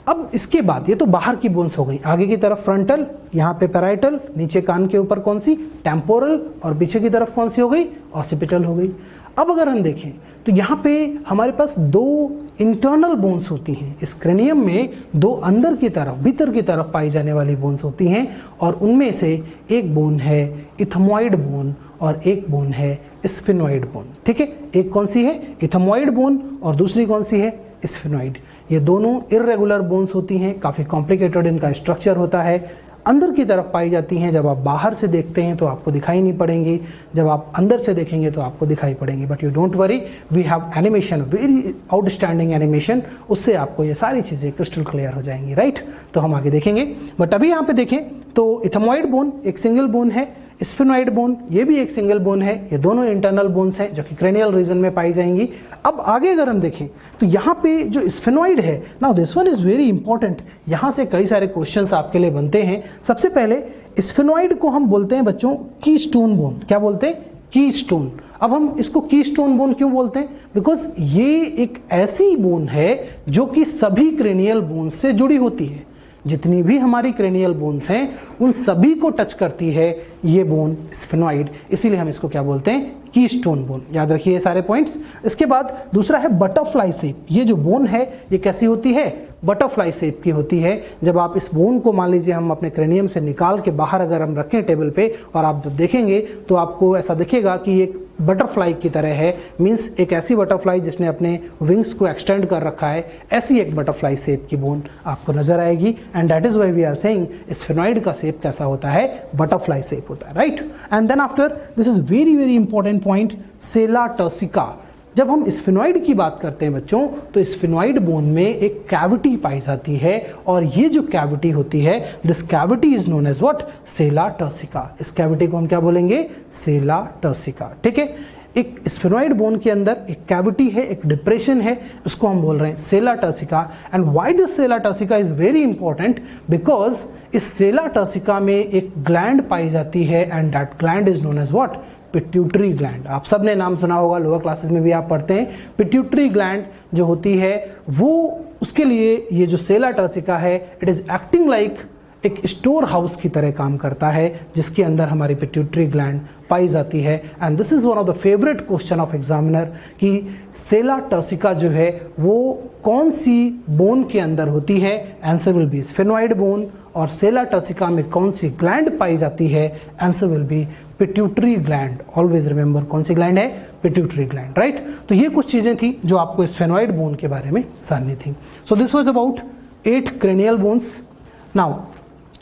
अब इसके बाद ये तो बाहर की बोन्स हो गई, आगे की तरफ फ्रंटल, यहाँ पे पैराइटल, नीचे कान के ऊपर कौन सी, टेम्पोरल, और पीछे की तरफ कौन सी हो गई, ऑसिपिटल हो गई। अब अगर हम देखें तो यहाँ पे हमारे पास दो इंटरनल बोन्स होती हैं इस क्रेनियम में, दो अंदर की तरफ, भीतर की तरफ पाई जाने वाली बोन्स होती हैं, और उनमें से एक बोन है इथमॉइड बोन और एक बोन है स्फिनोइड बोन, ठीक है। एक कौन सी है, इथमॉइड बोन, और दूसरी कौन सी है, स्फिनोइड। ये दोनों इर्रेगुलर बोन्स होती हैं, काफ़ी कॉम्प्लिकेटेड इनका स्ट्रक्चर होता है, अंदर की तरफ पाई जाती हैं। जब आप बाहर से देखते हैं तो आपको दिखाई नहीं पड़ेंगी, जब आप अंदर से देखेंगे तो आपको दिखाई पड़ेंगी। But you don't worry, we have animation, very outstanding animation, उससे आपको ये सारी चीज़ें क्रिस्टल क्लियर हो जाएंगी, राइट। तो हम आगे देखेंगे, बट अभी यहाँ पे देखें तो इथमॉइड बोन एक सिंगल बोन है, स्फिनोइड बोन ये भी एक सिंगल बोन है। ये दोनों इंटरनल बोन्स हैं जो कि क्रेनियल रीजन में पाई जाएंगी। अब आगे अगर हम देखें तो यहाँ पे जो स्फिनोइड है, now this one is very important, यहाँ से कई सारे क्वेश्चंस आपके लिए बनते हैं। सबसे पहले स्फिनोइड को हम बोलते हैं बच्चों कीस्टोन बोन, क्या बोलते हैं, कीस्टोन। अब हम इसको कीस्टोन बोन क्यों बोलते हैं, बिकॉज ये एक ऐसी बोन है जो कि सभी क्रेनियल बोन से जुड़ी होती है। जितनी भी हमारी क्रेनियल बोन्स हैं उन सभी को टच करती है ये बोन स्फिनोइड, इसीलिए हम इसको क्या बोलते हैं, कीस्टोन बोन। याद रखिए ये सारे पॉइंट्स। इसके बाद दूसरा है बटरफ्लाई शेप। ये जो बोन है ये कैसी होती है, बटरफ्लाई शेप की होती है। जब आप इस बोन को मान लीजिए हम अपने क्रेनियम से निकाल के बाहर अगर हम रखें टेबल पे, और आप जब देखेंगे तो आपको ऐसा दिखेगा कि एक बटरफ्लाई की तरह है, मींस एक ऐसी बटरफ्लाई जिसने अपने विंग्स को एक्सटेंड कर रखा है, ऐसी एक बटरफ्लाई शेप की बोन आपको नजर आएगी। And that is why we are saying sphenoid का शेप कैसा होता है, बटरफ्लाई शेप होता है, right. And then after this is very very important point, sella turcica. जब हम स्फिनोइड की बात करते हैं बच्चों तो स्फिनोइड बोन में एक कैविटी पाई जाती है, और ये जो कैविटी होती है, this cavity is known as what, sella turcica. इस कैविटी को हम क्या बोलेंगे, सेला टर्सिका, ठीक है। एक स्फिनोइड बोन के अंदर एक कैविटी है, एक डिप्रेशन है, उसको हम बोल रहे हैं sella turcica. And why this sella turcica is very important, because इस सेला टर्सिका में एक ग्लैंड पाई जाती है, and that gland is known as what, pituitary gland. आप सब ने नाम सुना होगा, लोअर क्लासेस में भी आप पढ़ते हैं। पिट्यूटरी ग्लैंड जो होती है वो, उसके लिए ये जो सेला टर्सिका है, इट इज एक्टिंग लाइक एक स्टोर हाउस की तरह काम करता है, जिसके अंदर हमारी पिट्यूटरी ग्लैंड पाई जाती है। And this is one of the favourite question of examiner कि सेला टर्सिका जो है वो कौन सी बोन के अंदर होती है। Answer will be sphenoid bone. और सेला टर्सिका में कौन सी ग्लैंड पाई जाती है, answer will be pituitary gland. Always remember कौन सी ग्लैंड है, पिट्यूटरी ग्लैंड, राइट। तो ये कुछ चीजें थी जो आपको स्फिनोइड बोन के बारे में जाननी थी। सो this was about 8 cranial bones. Now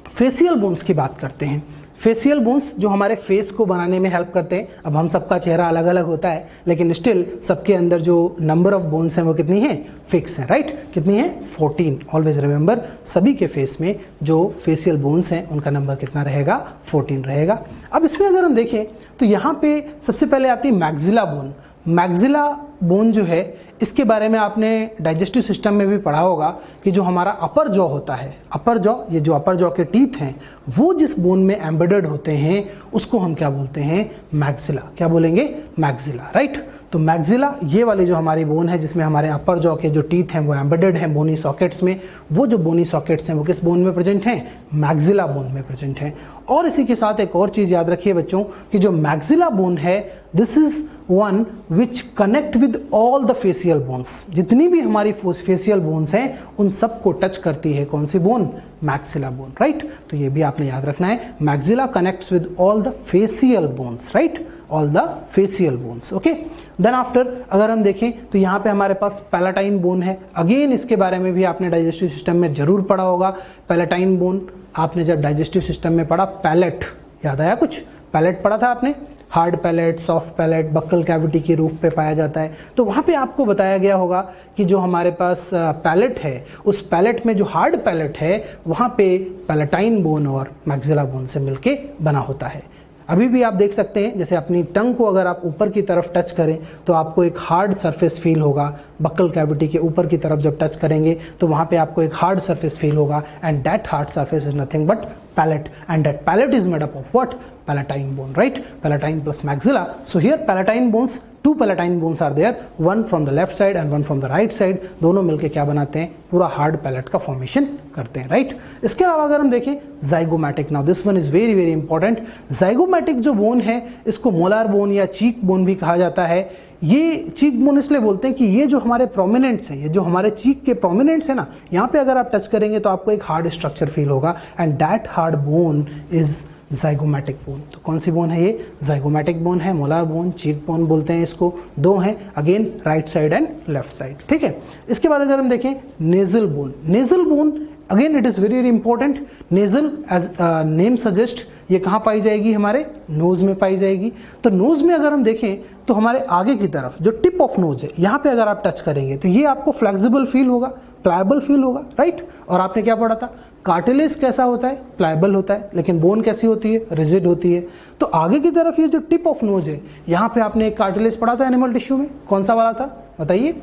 facial bones की बात करते हैं। फेशियल बोन्स जो हमारे फेस को बनाने में हेल्प करते हैं। अब हम सबका चेहरा अलग अलग होता है, लेकिन स्टिल सबके अंदर जो नंबर ऑफ बोन्स हैं वो कितनी है, फिक्स है, राइट। कितनी है, 14। ऑलवेज रिमेंबर सभी के फेस में जो फेशियल बोन्स हैं उनका नंबर कितना रहेगा, 14 रहेगा। अब इसमें अगर हम देखें तो यहाँ पे सबसे पहले आती है मैक्सिला बोन। मैक्सिला बोन जो है इसके बारे में आपने डाइजेस्टिव सिस्टम में भी पढ़ा होगा कि जो हमारा अपर जॉ होता है, अपर जॉ, ये जो अपर जॉ के टीथ हैं वो जिस बोन में एम्बेडेड होते हैं उसको हम क्या बोलते हैं, मैक्सिला। क्या बोलेंगे, मैक्सिला, राइट। तो मैक्सिला ये वाली जो हमारी बोन है जिसमें हमारे अपर जॉ के जो टीथ हैं वो एम्बेडेड हैं बोनी सॉकेट्स में, वो जो बोनी सॉकेट्स हैं वो किस बोन में प्रेजेंट हैं, मैक्सिला बोन में प्रेजेंट हैं। और इसी के साथ एक और चीज याद रखिए बच्चों कि जो मैक्सिला बोन है this is one which connect with all the facial bones. जितनी भी हमारी फेशियल बोन्स हैं उन सबको टच करती है कौन सी बोन, मैक्सिला बोन, राइट। तो ये भी आपने याद रखना है, maxilla connects with all the facial bones, right, all the facial bones, okay. Then after अगर हम देखें तो यहाँ पे हमारे पास पैलेटाइन बोन है। अगेन इसके बारे में भी आपने डाइजेस्टिव सिस्टम में जरूर पढ़ा होगा। पैलेटाइन बोन आपने जब डाइजेस्टिव सिस्टम में पढ़ा, पैलेट याद आया कुछ, पैलेट पढ़ा था आपने, hard palate, soft palate, buccal cavity के रूप पे पाया जाता है। तो वहाँ पे आपको बताया गया होगा कि जो हमारे पास पैलेट है उस पैलेट में जो हार्ड पैलेट है वहाँ पे पैलेटाइन बोन और मैक्सिला बोन से मिलके बना होता है। अभी भी आप देख सकते हैं जैसे अपनी टंग को अगर आप ऊपर की तरफ टच करें तो आपको एक हार्ड सरफेस फील होगा। बक्कल कैविटी के ऊपर की तरफ जब टच करेंगे तो वहाँ पे आपको एक हार्ड सरफेस फील होगा and that hard surface is nothing but palate, and that palate is made up of what, palatine bone, right, palatine plus maxilla. So here palatine bones, two palatine bones are there, one from the left side and one from the right side, दोनों मिलके क्या बनाते हैं, पूरा hard palate का formation करते हैं, right. इसके अलावा अगर हम देखें zygomatic, now this one is very very important. Zygomatic जो बोन है इसको मोलार बोन या चीक बोन भी कहा जाता है। ये चीक बोन इसलिए बोलते हैं कि ये जो हमारे प्रोमिनेंट्स हैं, ये जो हमारे चीक के प्रोमिनेंट्स हैं ना, यहाँ पे अगर आप टच करेंगे तो आपको एक हार्ड स्ट्रक्चर फील होगा and that hard bone is zygomatic bone. तो कौन सी बोन है ये, जाइगोमैटिक बोन है, मोलार बोन, चीक बोन बोलते हैं इसको। दो हैं again, right side and left side, ठीक है। इसके बाद अगर हम देखें nasal bone, nasal bone again it is very very important. Nasal as name suggest ये कहाँ पाई जाएगी, हमारे नोज में पाई जाएगी। तो नोज में अगर हम देखें तो हमारे आगे की तरफ जो टिप ऑफ नोज है यहाँ पे अगर आप टच करेंगे तो ये आपको फ्लेक्सिबल फील होगा, प्लायबल फील होगा, राइट। और आपने क्या पढ़ा था, कार्टिलेज कैसा होता है, प्लायबल होता है, लेकिन बोन कैसी होती है, रिजिड होती है। तो आगे की तरफ ये जो टिप ऑफ नोज है यहाँ पे आपने एक कार्टिलेज पढ़ा था एनिमल टिश्यू में, कौन सा वाला था बताइए,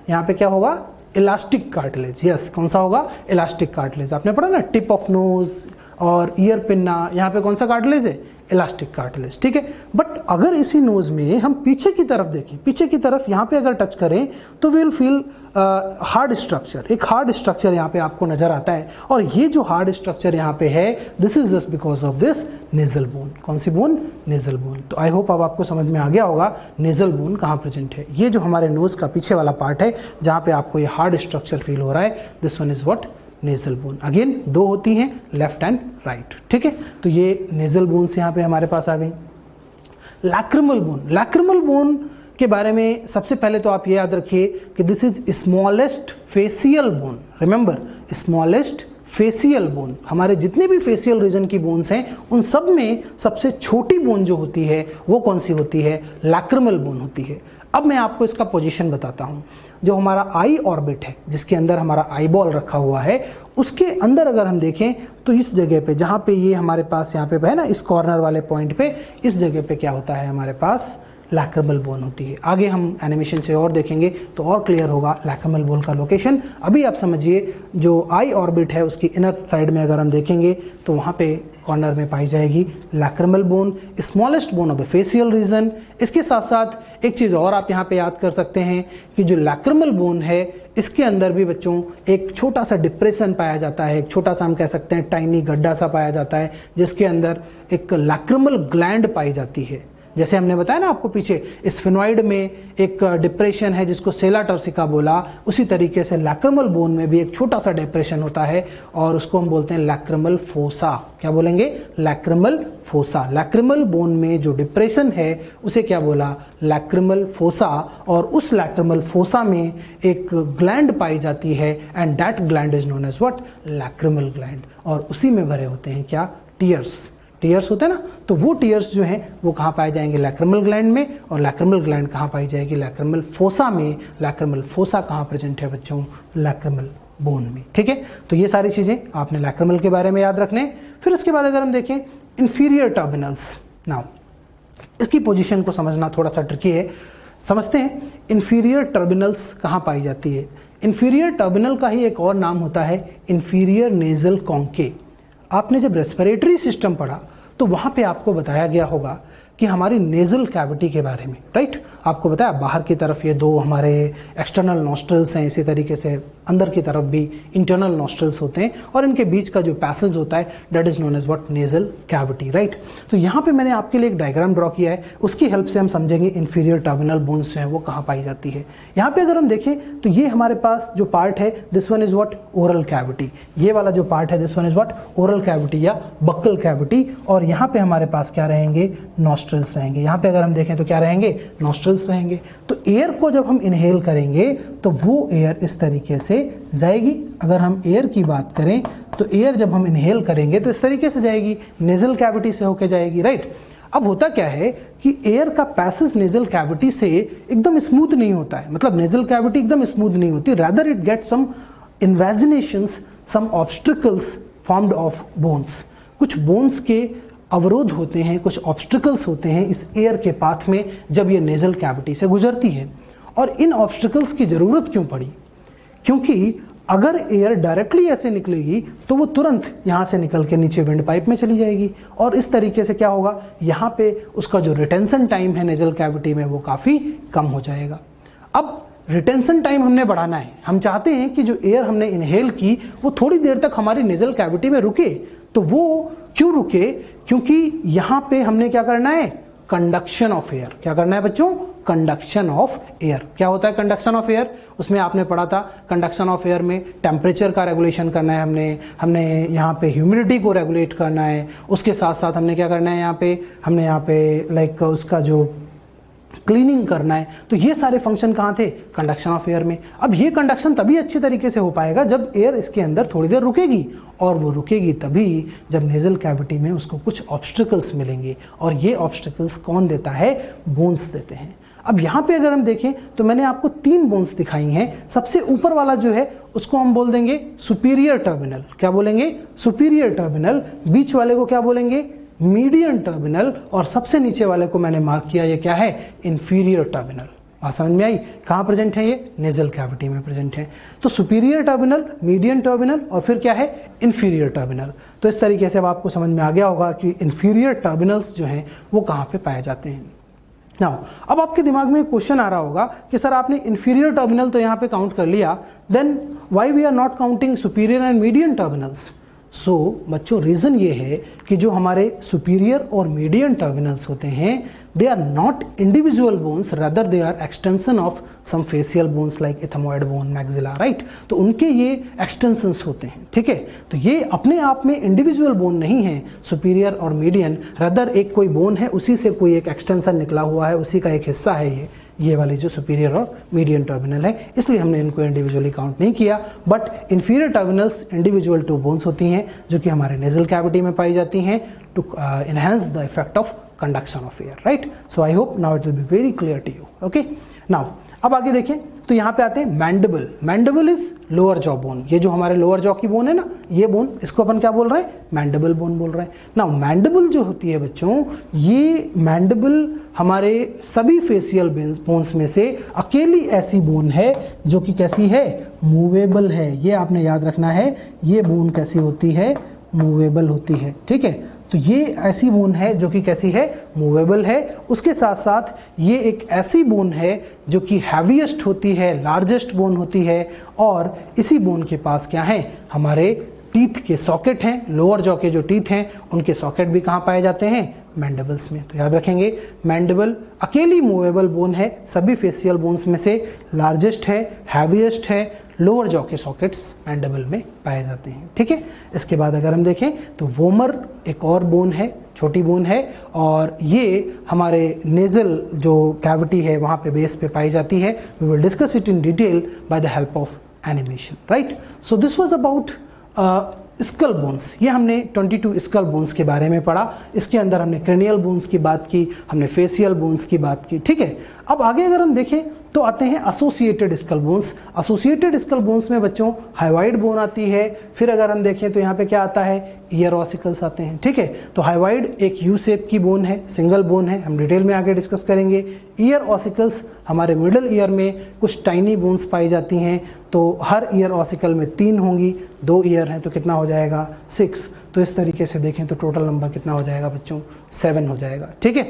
यहाँ पे क्या होगा, इलास्टिक कार्टिलेज, यस, कौन सा होगा, इलास्टिक कार्टिलेज। आपने पढ़ा ना, टिप ऑफ नोज और ईयर पिन्ना, यहाँ पे कौन सा कार्टिलेज है, इलास्टिक कार्टिलेज, ठीक है। बट अगर इसी नोज में हम पीछे की तरफ देखें, पीछे की तरफ यहाँ पे अगर टच करें तो विल फील हार्ड स्ट्रक्चर, एक हार्ड स्ट्रक्चर यहाँ पे आपको नजर आता है। और ये जो हार्ड स्ट्रक्चर यहाँ पे है this is just because of this nasal bone. कौन सी बोन, नेजल बोन। तो आई होप अब आपको समझ में आ गया होगा नेजल बोन कहाँ प्रेजेंट है। ये जो हमारे नोज का पीछे वाला पार्ट है जहाँ पे आपको ये हार्ड स्ट्रक्चर फील हो रहा है, this one is what, nasal bone. Again दो होती हैं, लेफ्ट एंड राइट, ठीक है। तो ये नेजल बोन्स यहाँ पे हमारे पास आ गई। लैक्रिमल बोन, लैक्रिमल बोन के बारे में सबसे पहले तो आप ये याद रखिए कि this is smallest facial bone. Remember, smallest facial bone. हमारे जितने भी फेशियल रीजन की बोन्स हैं उन सब में सबसे छोटी बोन जो होती है वो कौन सी होती है, लैक्रिमल बोन होती है। अब मैं आपको इसका पोजीशन बताता हूँ। जो हमारा आई ऑर्बिट है जिसके अंदर हमारा आई बॉल रखा हुआ है उसके अंदर अगर हम देखें तो इस जगह पे जहाँ पे ये हमारे पास यहाँ पे है ना, इस कॉर्नर वाले पॉइंट पे, इस जगह पे क्या होता है, हमारे पास लैक्रिमल बोन होती है। आगे हम एनिमेशन से और देखेंगे तो और क्लियर होगा लैक्रिमल बोन का लोकेशन। अभी आप समझिए जो आई ऑर्बिट है उसकी इनर साइड में अगर हम देखेंगे तो वहाँ पे कॉर्नर में पाई जाएगी lacrimal bone, smallest bone of the facial region. इसके साथ साथ एक चीज़ और आप यहाँ पे याद कर सकते हैं कि जो लैक्रिमल बोन है इसके अंदर भी बच्चों एक छोटा सा डिप्रेशन पाया जाता है, एक छोटा सा हम कह सकते हैं टाइनी गड्ढा सा पाया जाता है जिसके अंदर एक लैक्रिमल ग्लैंड पाई जाती है। जैसे हमने बताया ना आपको पीछे, स्फेनॉइड में एक डिप्रेशन है जिसको सेला टर्सिका बोला, उसी तरीके से लैक्रिमल बोन में भी एक छोटा सा डिप्रेशन होता है और उसको हम बोलते हैं लैक्रिमल फोसा। क्या बोलेंगे, लैक्रिमल फोसा। लैक्रिमल बोन में जो डिप्रेशन है उसे क्या बोला, लैक्रिमल फोसा। और उस लैक्रिमल फोसा में एक ग्लैंड पाई जाती है and that gland is known as what, lacrimal gland. और उसी में भरे होते हैं क्या, टीयर्स। टीयर्स होते हैं ना, तो वो टीयर्स जो हैं वो कहाँ पाए जाएंगे, लैक्रिमल ग्लैंड में। और लैक्रिमल ग्लैंड कहाँ पाई जाएगी, लैक्रिमल फोसा में। लैक्रिमल फोसा कहाँ प्रेजेंट है बच्चों, लैक्रिमल बोन में, ठीक है। तो ये सारी चीजें आपने लैक्रिमल के बारे में याद रखने। फिर इसके बाद अगर हम देखें इंफीरियर टर्मिनल्स, नाउ इसकी पोजीशन को समझना थोड़ा सा ट्रिकी है। समझते हैं इंफीरियर टर्मिनल्स कहाँ पाई जाती है। इंफीरियर टर्मिनल का ही एक और नाम होता है इंफीरियर नेजल कॉन्केव। आपने जब रेस्पिरेटरी सिस्टम पढ़ा तो वहाँ पे आपको बताया गया होगा कि हमारी नेजल कैविटी के बारे में, राइट। आपको बताया बाहर की तरफ ये दो हमारे एक्सटर्नल नॉस्ट्रल्स हैं, इसी तरीके से अंदर की तरफ भी इंटरनल नॉस्ट्रल्स होते हैं और इनके बीच का जो पैसेज होता है that is known as what nasal cavity, right. तो यहाँ पे मैंने आपके लिए एक डायग्राम ड्रॉ किया है, उसकी हेल्प से हम समझेंगे इंफीरियर टर्मिनल बोन्स जो है वो कहाँ पाई जाती है। यहाँ पे अगर हम देखें तो ये हमारे पास जो पार्ट है this one is what oral cavity, ये वाला जो पार्ट है this one is what oral cavity या बक्कल कैविटी। और यहाँ पे हमारे पास क्या रहेंगे, नॉस्ट्रल्स रहेंगे। यहाँ पे अगर हम देखें तो क्या रहेंगे, नॉस्ट्रल्स रहेंगे। तो एयर को जब हम इनहेल करेंगे तो वो एयर इस तरीके से जाएगी। अगर हम एयर की बात करें तो एयर जब हम इनहेल करेंगे तो इस तरीके से जाएगी, नेजल कैविटी से होके जाएगी, राइट। अब होता क्या है कि एयर का पैसेज नेजल कैविटी से एकदम स्मूथ नहीं होता है, मतलब नेजल कैविटी एकदम स्मूथ नहीं होती, rather it get some invaginations, some obstacles formed of bones. कुछ बोन्स के अवरोध होते हैं, कुछ ऑब्स्टिकल्स होते हैं इस एयर के पाथ में जब ये नेजल कैविटी से गुजरती है। और इन ऑब्स्टिकल्स की ज़रूरत क्यों पड़ी, क्योंकि अगर एयर डायरेक्टली ऐसे निकलेगी तो वो तुरंत यहाँ से निकल के नीचे विंड पाइप में चली जाएगी और इस तरीके से क्या होगा, यहाँ पे उसका जो रिटेंशन टाइम है नेजल कैविटी में वो काफ़ी कम हो जाएगा। अब रिटेंशन टाइम हमने बढ़ाना है, हम चाहते हैं कि जो एयर हमने इनहेल की वो थोड़ी देर तक हमारी नेजल कैविटी में रुके। तो वो क्यों रुके, क्योंकि यहाँ पे हमने क्या करना है, कंडक्शन ऑफ एयर। क्या करना है बच्चों, कंडक्शन ऑफ एयर। क्या होता है कंडक्शन ऑफ एयर, उसमें आपने पढ़ा था कंडक्शन ऑफ एयर में टेम्परेचर का रेगुलेशन करना है, हमने यहाँ पे ह्यूमिडिटी को रेगुलेट करना है, उसके साथ साथ हमने क्या करना है यहाँ पे लाइक उसका जो क्लीनिंग करना है। तो ये सारे फंक्शन कहाँ थे, कंडक्शन ऑफ एयर में। अब ये कंडक्शन तभी अच्छी तरीके से हो पाएगा जब एयर इसके अंदर थोड़ी देर रुकेगी, और वो रुकेगी तभी जब नेजल कैविटी में उसको कुछ ऑब्स्टिकल्स मिलेंगे। और ये ऑब्स्टिकल्स कौन देता है, बोन्स देते हैं। अब यहाँ पे अगर हम देखें तो मैंने आपको 3 बोन्स दिखाई हैं। सबसे ऊपर वाला जो है उसको हम बोल देंगे सुपीरियर टर्मिनल। क्या बोलेंगे, सुपीरियर टर्मिनल। बीच वाले को क्या बोलेंगे, मीडियन टर्मिनल। और सबसे नीचे वाले को मैंने मार्क किया, ये क्या है, इंफीरियर टर्मिनल। बात समझ में आई, कहाँ प्रेजेंट है, ये नेजल कैविटी में प्रेजेंट है। तो सुपीरियर टर्मिनल, मीडियन टर्मिनल और फिर क्या है, इंफीरियर टर्मिनल। तो इस तरीके से अब आपको समझ में आ गया होगा कि इंफीरियर टर्मिनल्स जो हैं वो कहाँ पे पाए जाते हैं। नाउ अब आपके दिमाग में क्वेश्चन आ रहा होगा कि सर आपने इंफीरियर टर्मिनल तो यहाँ पे काउंट कर लिया, then why we are not counting superior and median terminals. So बच्चों रीज़न ये है कि जो हमारे सुपीरियर और मीडियन टर्मिनल्स होते हैं they are not individual bones, rather they are extension of some facial bones like ethmoid bone, maxilla, right. तो उनके ये एक्सटेंशंस होते हैं, ठीक है। तो ये अपने आप में इंडिविजुअल बोन नहीं है सुपीरियर और मीडियन, रादर एक कोई बोन है, उसी से कोई एक एक्सटेंशन निकला हुआ है, उसी का एक हिस्सा है ये वाली जो सुपीरियर और मीडियन टर्मिनल है, इसलिए हमने इनको इंडिविजुअली काउंट नहीं किया। But inferior terminals individual 2 bones होती हैं जो कि हमारे नेजल कैविटी में पाई जाती हैं to enhance the effect of conduction of air, right. So I hope now it will be very clear to you. Okay, now अब आगे देखें तो यहाँ पे आते हैं mandible. Mandible is lower jaw bone. ये जो हमारे लोअर जॉ की बोन है ना, ये बोन, इसको अपन क्या बोल रहे हैं, मैंडिबल बोन बोल रहे हैं। नाउ मैंडिबल जो होती है बच्चों, ये मैंडिबल हमारे सभी फेशियल बोन्स में से अकेली ऐसी बोन है जो कि कैसी है, मूवेबल है। ये आपने याद रखना है, ये बोन कैसी होती है, मूवेबल होती है, ठीक है। तो ये ऐसी बोन है जो कि कैसी है, मूवेबल है। उसके साथ साथ ये एक ऐसी बोन है जो कि हैवीएस्ट होती है, लार्जेस्ट बोन होती है। और इसी बोन के पास क्या है, हमारे टीथ के सॉकेट हैं, लोअर जॉ के जो टीथ हैं उनके सॉकेट भी कहाँ पाए जाते हैं, मैंडिबल्स में। तो याद रखेंगे मैंडिबल अकेली मूवेबल बोन है, सभी फेशियल बोन्स में से लार्जेस्ट है, हैवीएस्ट है, लोअर जॉ के सॉकेट्स मैंडिबल में पाए जाते हैं, ठीक है। इसके बाद अगर हम देखें तो वोमर एक और बोन है, छोटी बोन है, और ये हमारे नेजल जो कैविटी है वहाँ पे बेस पे पाई जाती है। We will discuss it in detail by the help of animation, right. So this was about skull bones. ये हमने 22 स्कल बोन्स के बारे में पढ़ा। इसके अंदर हमने क्रेनियल बोन्स की बात की, हमने फेशियल बोन्स की बात की, ठीक है। अब आगे अगर हम देखें तो आते हैं associated skull bones. Associated skull bones में बच्चों हाइवाइड बोन आती है। फिर अगर हम देखें तो यहाँ पे क्या आता है, ईयर ऑसिकल्स आते हैं, ठीक है। तो हाइवाइड एक यू शेप की बोन है, सिंगल बोन है, हम डिटेल में आगे डिस्कस करेंगे। ईयर ऑसिकल्स, हमारे मिडल ईयर में कुछ टाइनी बोन्स पाई जाती हैं, तो हर ईयर ऑसिकल में 3 होंगी, 2 ईयर हैं तो कितना हो जाएगा 6। तो इस तरीके से देखें तो टोटल नंबर कितना हो जाएगा बच्चों 7 हो जाएगा। ठीक है,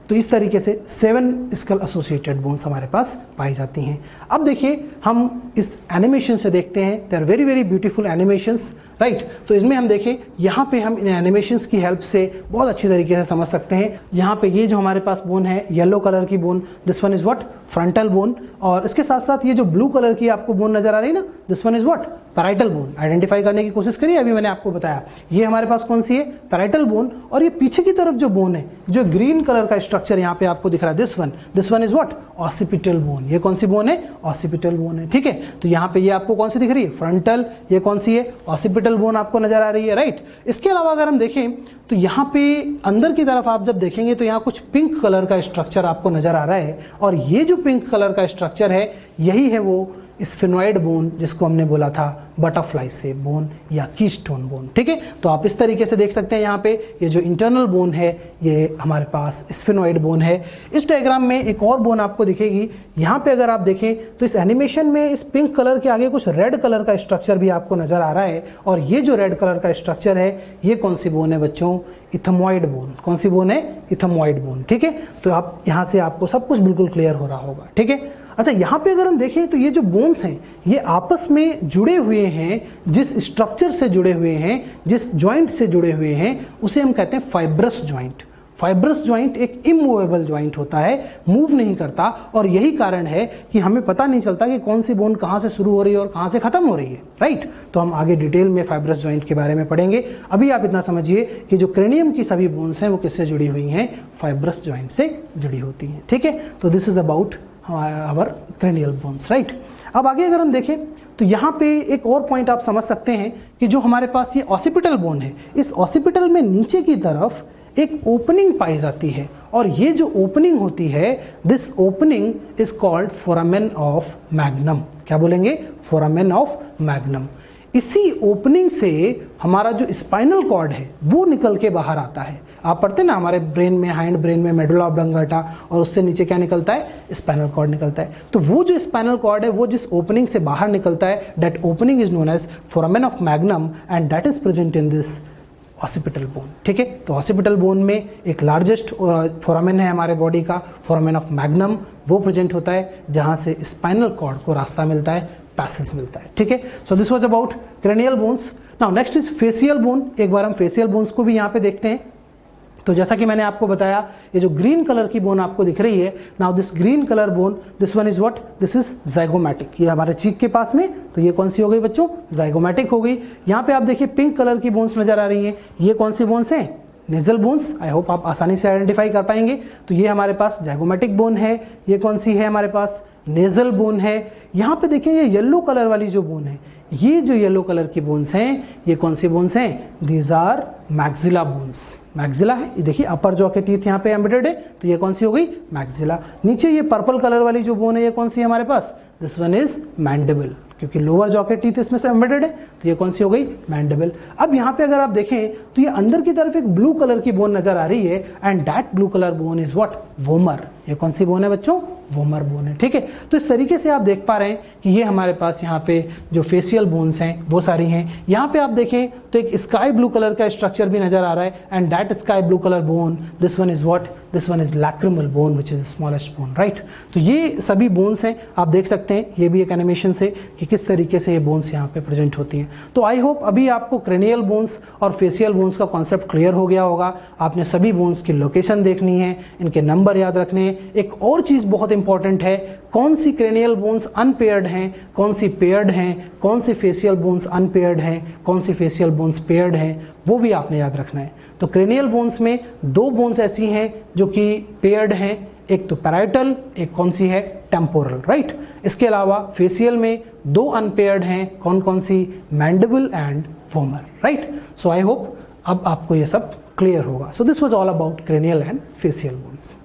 तो इस तरीके से 7 स्कल एसोसिएटेड बोन्स हमारे पास पाई जाती हैं। अब देखिए हम इस एनिमेशन से देखते हैं, they are very very beautiful animations, right. तो इसमें हम देखें, यहाँ पे हम इन एनिमेशंस की हेल्प से बहुत अच्छी तरीके से समझ सकते हैं। यहाँ पे ये जो हमारे पास बोन है, येलो कलर की bone, this one is what, frontal bone. और इसके साथ साथ ये जो ब्लू कलर की आपको बोन नजर आ रही है ना, this one is what, parietal bone. Identify करने की कोशिश करिए, अभी मैंने आपको बताया ये हमारे पास कौन सी है, पैराइटल बोन। और ये पीछे की तरफ जो बोन है, जो ग्रीन कलर का स्ट्रक्चर यहाँ पे आपको दिख रहा है, this one is what, occipital bone. ये कौन सी बोन है, ऑसिपिटल बोन है। ठीक है, तो यहाँ पे ये आपको कौन सी दिख रही है, फ्रंटल। ये कौन सी है, ऑसिपिटल बोन आपको नजर आ रही है, राइट। इसके अलावा अगर हम देखें तो यहाँ पे अंदर की तरफ आप जब देखेंगे तो यहाँ कुछ पिंक कलर का स्ट्रक्चर आपको नजर आ रहा है, और ये जो पिंक कलर का स्ट्रक्चर है, यही है वो स्फेनॉइड बोन, जिसको हमने बोला था बटरफ्लाई से बोन या कीस्टोन बोन। ठीक है, तो आप इस तरीके से देख सकते हैं यहाँ पे ये जो इंटरनल बोन है, ये हमारे पास स्फेनॉइड बोन है। इस डायग्राम में एक और बोन आपको दिखेगी। यहाँ पे अगर आप देखें तो इस एनिमेशन में इस पिंक कलर के आगे कुछ रेड कलर का स्ट्रक्चर भी आपको नजर आ रहा है, और ये जो रेड कलर का स्ट्रक्चर है, ये कौन सी बोन है बच्चों, इथमॉइड बोन। कौन सी बोन है, इथमॉइड बोन। ठीक है, तो आप यहाँ से आपको सब कुछ बिल्कुल क्लियर हो रहा होगा। ठीक है, अच्छा यहाँ पे अगर हम देखें तो ये जो बोन्स हैं, ये आपस में जुड़े हुए हैं, जिस स्ट्रक्चर से जुड़े हुए हैं, जिस जॉइंट से जुड़े हुए हैं, उसे हम कहते हैं फाइब्रस जॉइंट। फाइब्रस जॉइंट एक इमूवेबल जॉइंट होता है, मूव नहीं करता, और यही कारण है कि हमें पता नहीं चलता कि कौन सी बोन कहाँ से शुरू हो रही है और कहाँ से खत्म हो रही है, राइट। तो हम आगे डिटेल में फाइब्रस जॉइंट के बारे में पढ़ेंगे। अभी आप इतना समझिए कि जो क्रेनियम की सभी बोन्स हैं वो किससे जुड़ी हुई हैं, फाइब्रस जॉइंट से जुड़ी होती हैं। ठीक है, तो this is about our cranial bones, right. अब आगे अगर हम देखें तो यहाँ पे एक और पॉइंट आप समझ सकते हैं कि जो हमारे पास ये ऑसिपिटल बोन है, इस ऑसिपिटल में नीचे की तरफ एक ओपनिंग पाई जाती है, और ये जो ओपनिंग होती है, this opening is called foramen of magnum. क्या बोलेंगे, फोरामेन ऑफ मैग्नम। इसी ओपनिंग से हमारा जो स्पाइनल कॉर्ड है वो निकल के बाहर आता है। आप पढ़ते ना, हमारे ब्रेन में, हाइंड ब्रेन में मेडुला ऑब्लंगेटा, और उससे नीचे क्या निकलता है, स्पाइनल कॉर्ड निकलता है। तो वो जो स्पाइनल कॉर्ड है, वो जिस ओपनिंग से बाहर निकलता है, that opening is known as foramen of magnum, and that is present in this occipital bone. ठीक है, तो ऑसिपिटल बोन में एक लार्जेस्ट फोरामेन है हमारे बॉडी का, फोरामेन ऑफ मैग्नम, वो प्रेजेंट होता है जहां से स्पाइनल कॉर्ड को रास्ता मिलता है, पैसेज मिलता है। ठीक है, so this was about cranial bones. Now next is facial bone. एक बार हम फेसियल बोन्स को भी यहाँ पे देखते हैं। तो जैसा कि मैंने आपको बताया, ये जो ग्रीन कलर की बोन आपको दिख रही है, now this green colour bone, this one is what, this is zygomatic. ये हमारे चीक के पास में, तो ये कौन सी हो गई बच्चों, जाइगोमैटिक हो गई। यहाँ पे आप देखिए पिंक कलर की बोन्स नजर आ रही हैं, ये कौन सी बोन्स हैं, नेजल बोन्स। आई होप आप आसानी से आइडेंटिफाई कर पाएंगे। तो ये हमारे पास जाइगोमैटिक बोन है, ये कौन सी है हमारे पास, नेजल बोन है। यहाँ पे देखिए ये येलो कलर वाली जो बोन है, ये जो येलो कलर की बोन्स हैं, ये कौन सी बोन्स हैं, these are maxilla bones. Maxilla है, ये देखिए अपर जॉ के टीथ यहाँ पे एम्बेडेड है, तो ये कौन सी हो गई, मैक्सिला। नीचे ये पर्पल कलर वाली जो बोन है, ये कौन सी है हमारे पास, दिस वन इज मैंडिबल, क्योंकि लोअर जॉ के टीथ इसमें से एम्बेडेड है, तो ये कौन सी हो गई, मैंडिबल। अब यहाँ पे अगर आप देखें तो ये अंदर की तरफ एक ब्लू कलर की बोन नजर आ रही है, and that blue colour bone is what, vomer. ये कौन सी बोन है बच्चों, वोमर बोन है। ठीक है, तो इस तरीके से आप देख पा रहे हैं कि ये हमारे पास यहाँ पे जो फेशियल बोन्स हैं वो सारी हैं। यहाँ पे आप देखें तो एक स्काई ब्लू कलर का स्ट्रक्चर भी नजर आ रहा है, and that sky blue colour bone, this one is what, this one is lacrimal bone which is smallest bone, right. तो ये सभी बोन्स हैं, आप देख सकते हैं, ये भी एक एनिमेशन से कि किस तरीके से ये बोन्स यहाँ पे प्रेजेंट होती हैं। तो आई होप अभी आपको क्रेनियल बोन्स और फेशियल बोन्स का कॉन्सेप्ट क्लियर हो गया होगा। आपने सभी बोन्स की लोकेशन देखनी है, इनके नंबर याद रखने हैं। एक और चीज बहुत इंपॉर्टेंट है, कौन सी क्रेनियल बोन्स अनपेयर्ड हैं, कौन सी पेयर्ड हैं, कौन सी फेशियल बोन्स अनपेयर्ड हैं, कौन सी फेशियल बोन्स पेयर्ड हैं, वो भी आपने याद रखना है। तो क्रेनियल बोन्स में दो बोन्स ऐसी हैं जो कि पेयर्ड हैं, एक तो पैराइटल, एक कौन सी है, टेम्पोरल, राइट। इसके अलावा फेशियल में दो अनपेयर्ड हैं, कौन कौन सी, mandible and vomer, right. So I hope अब आपको ये सब क्लियर होगा। So this was all about cranial and facial bones.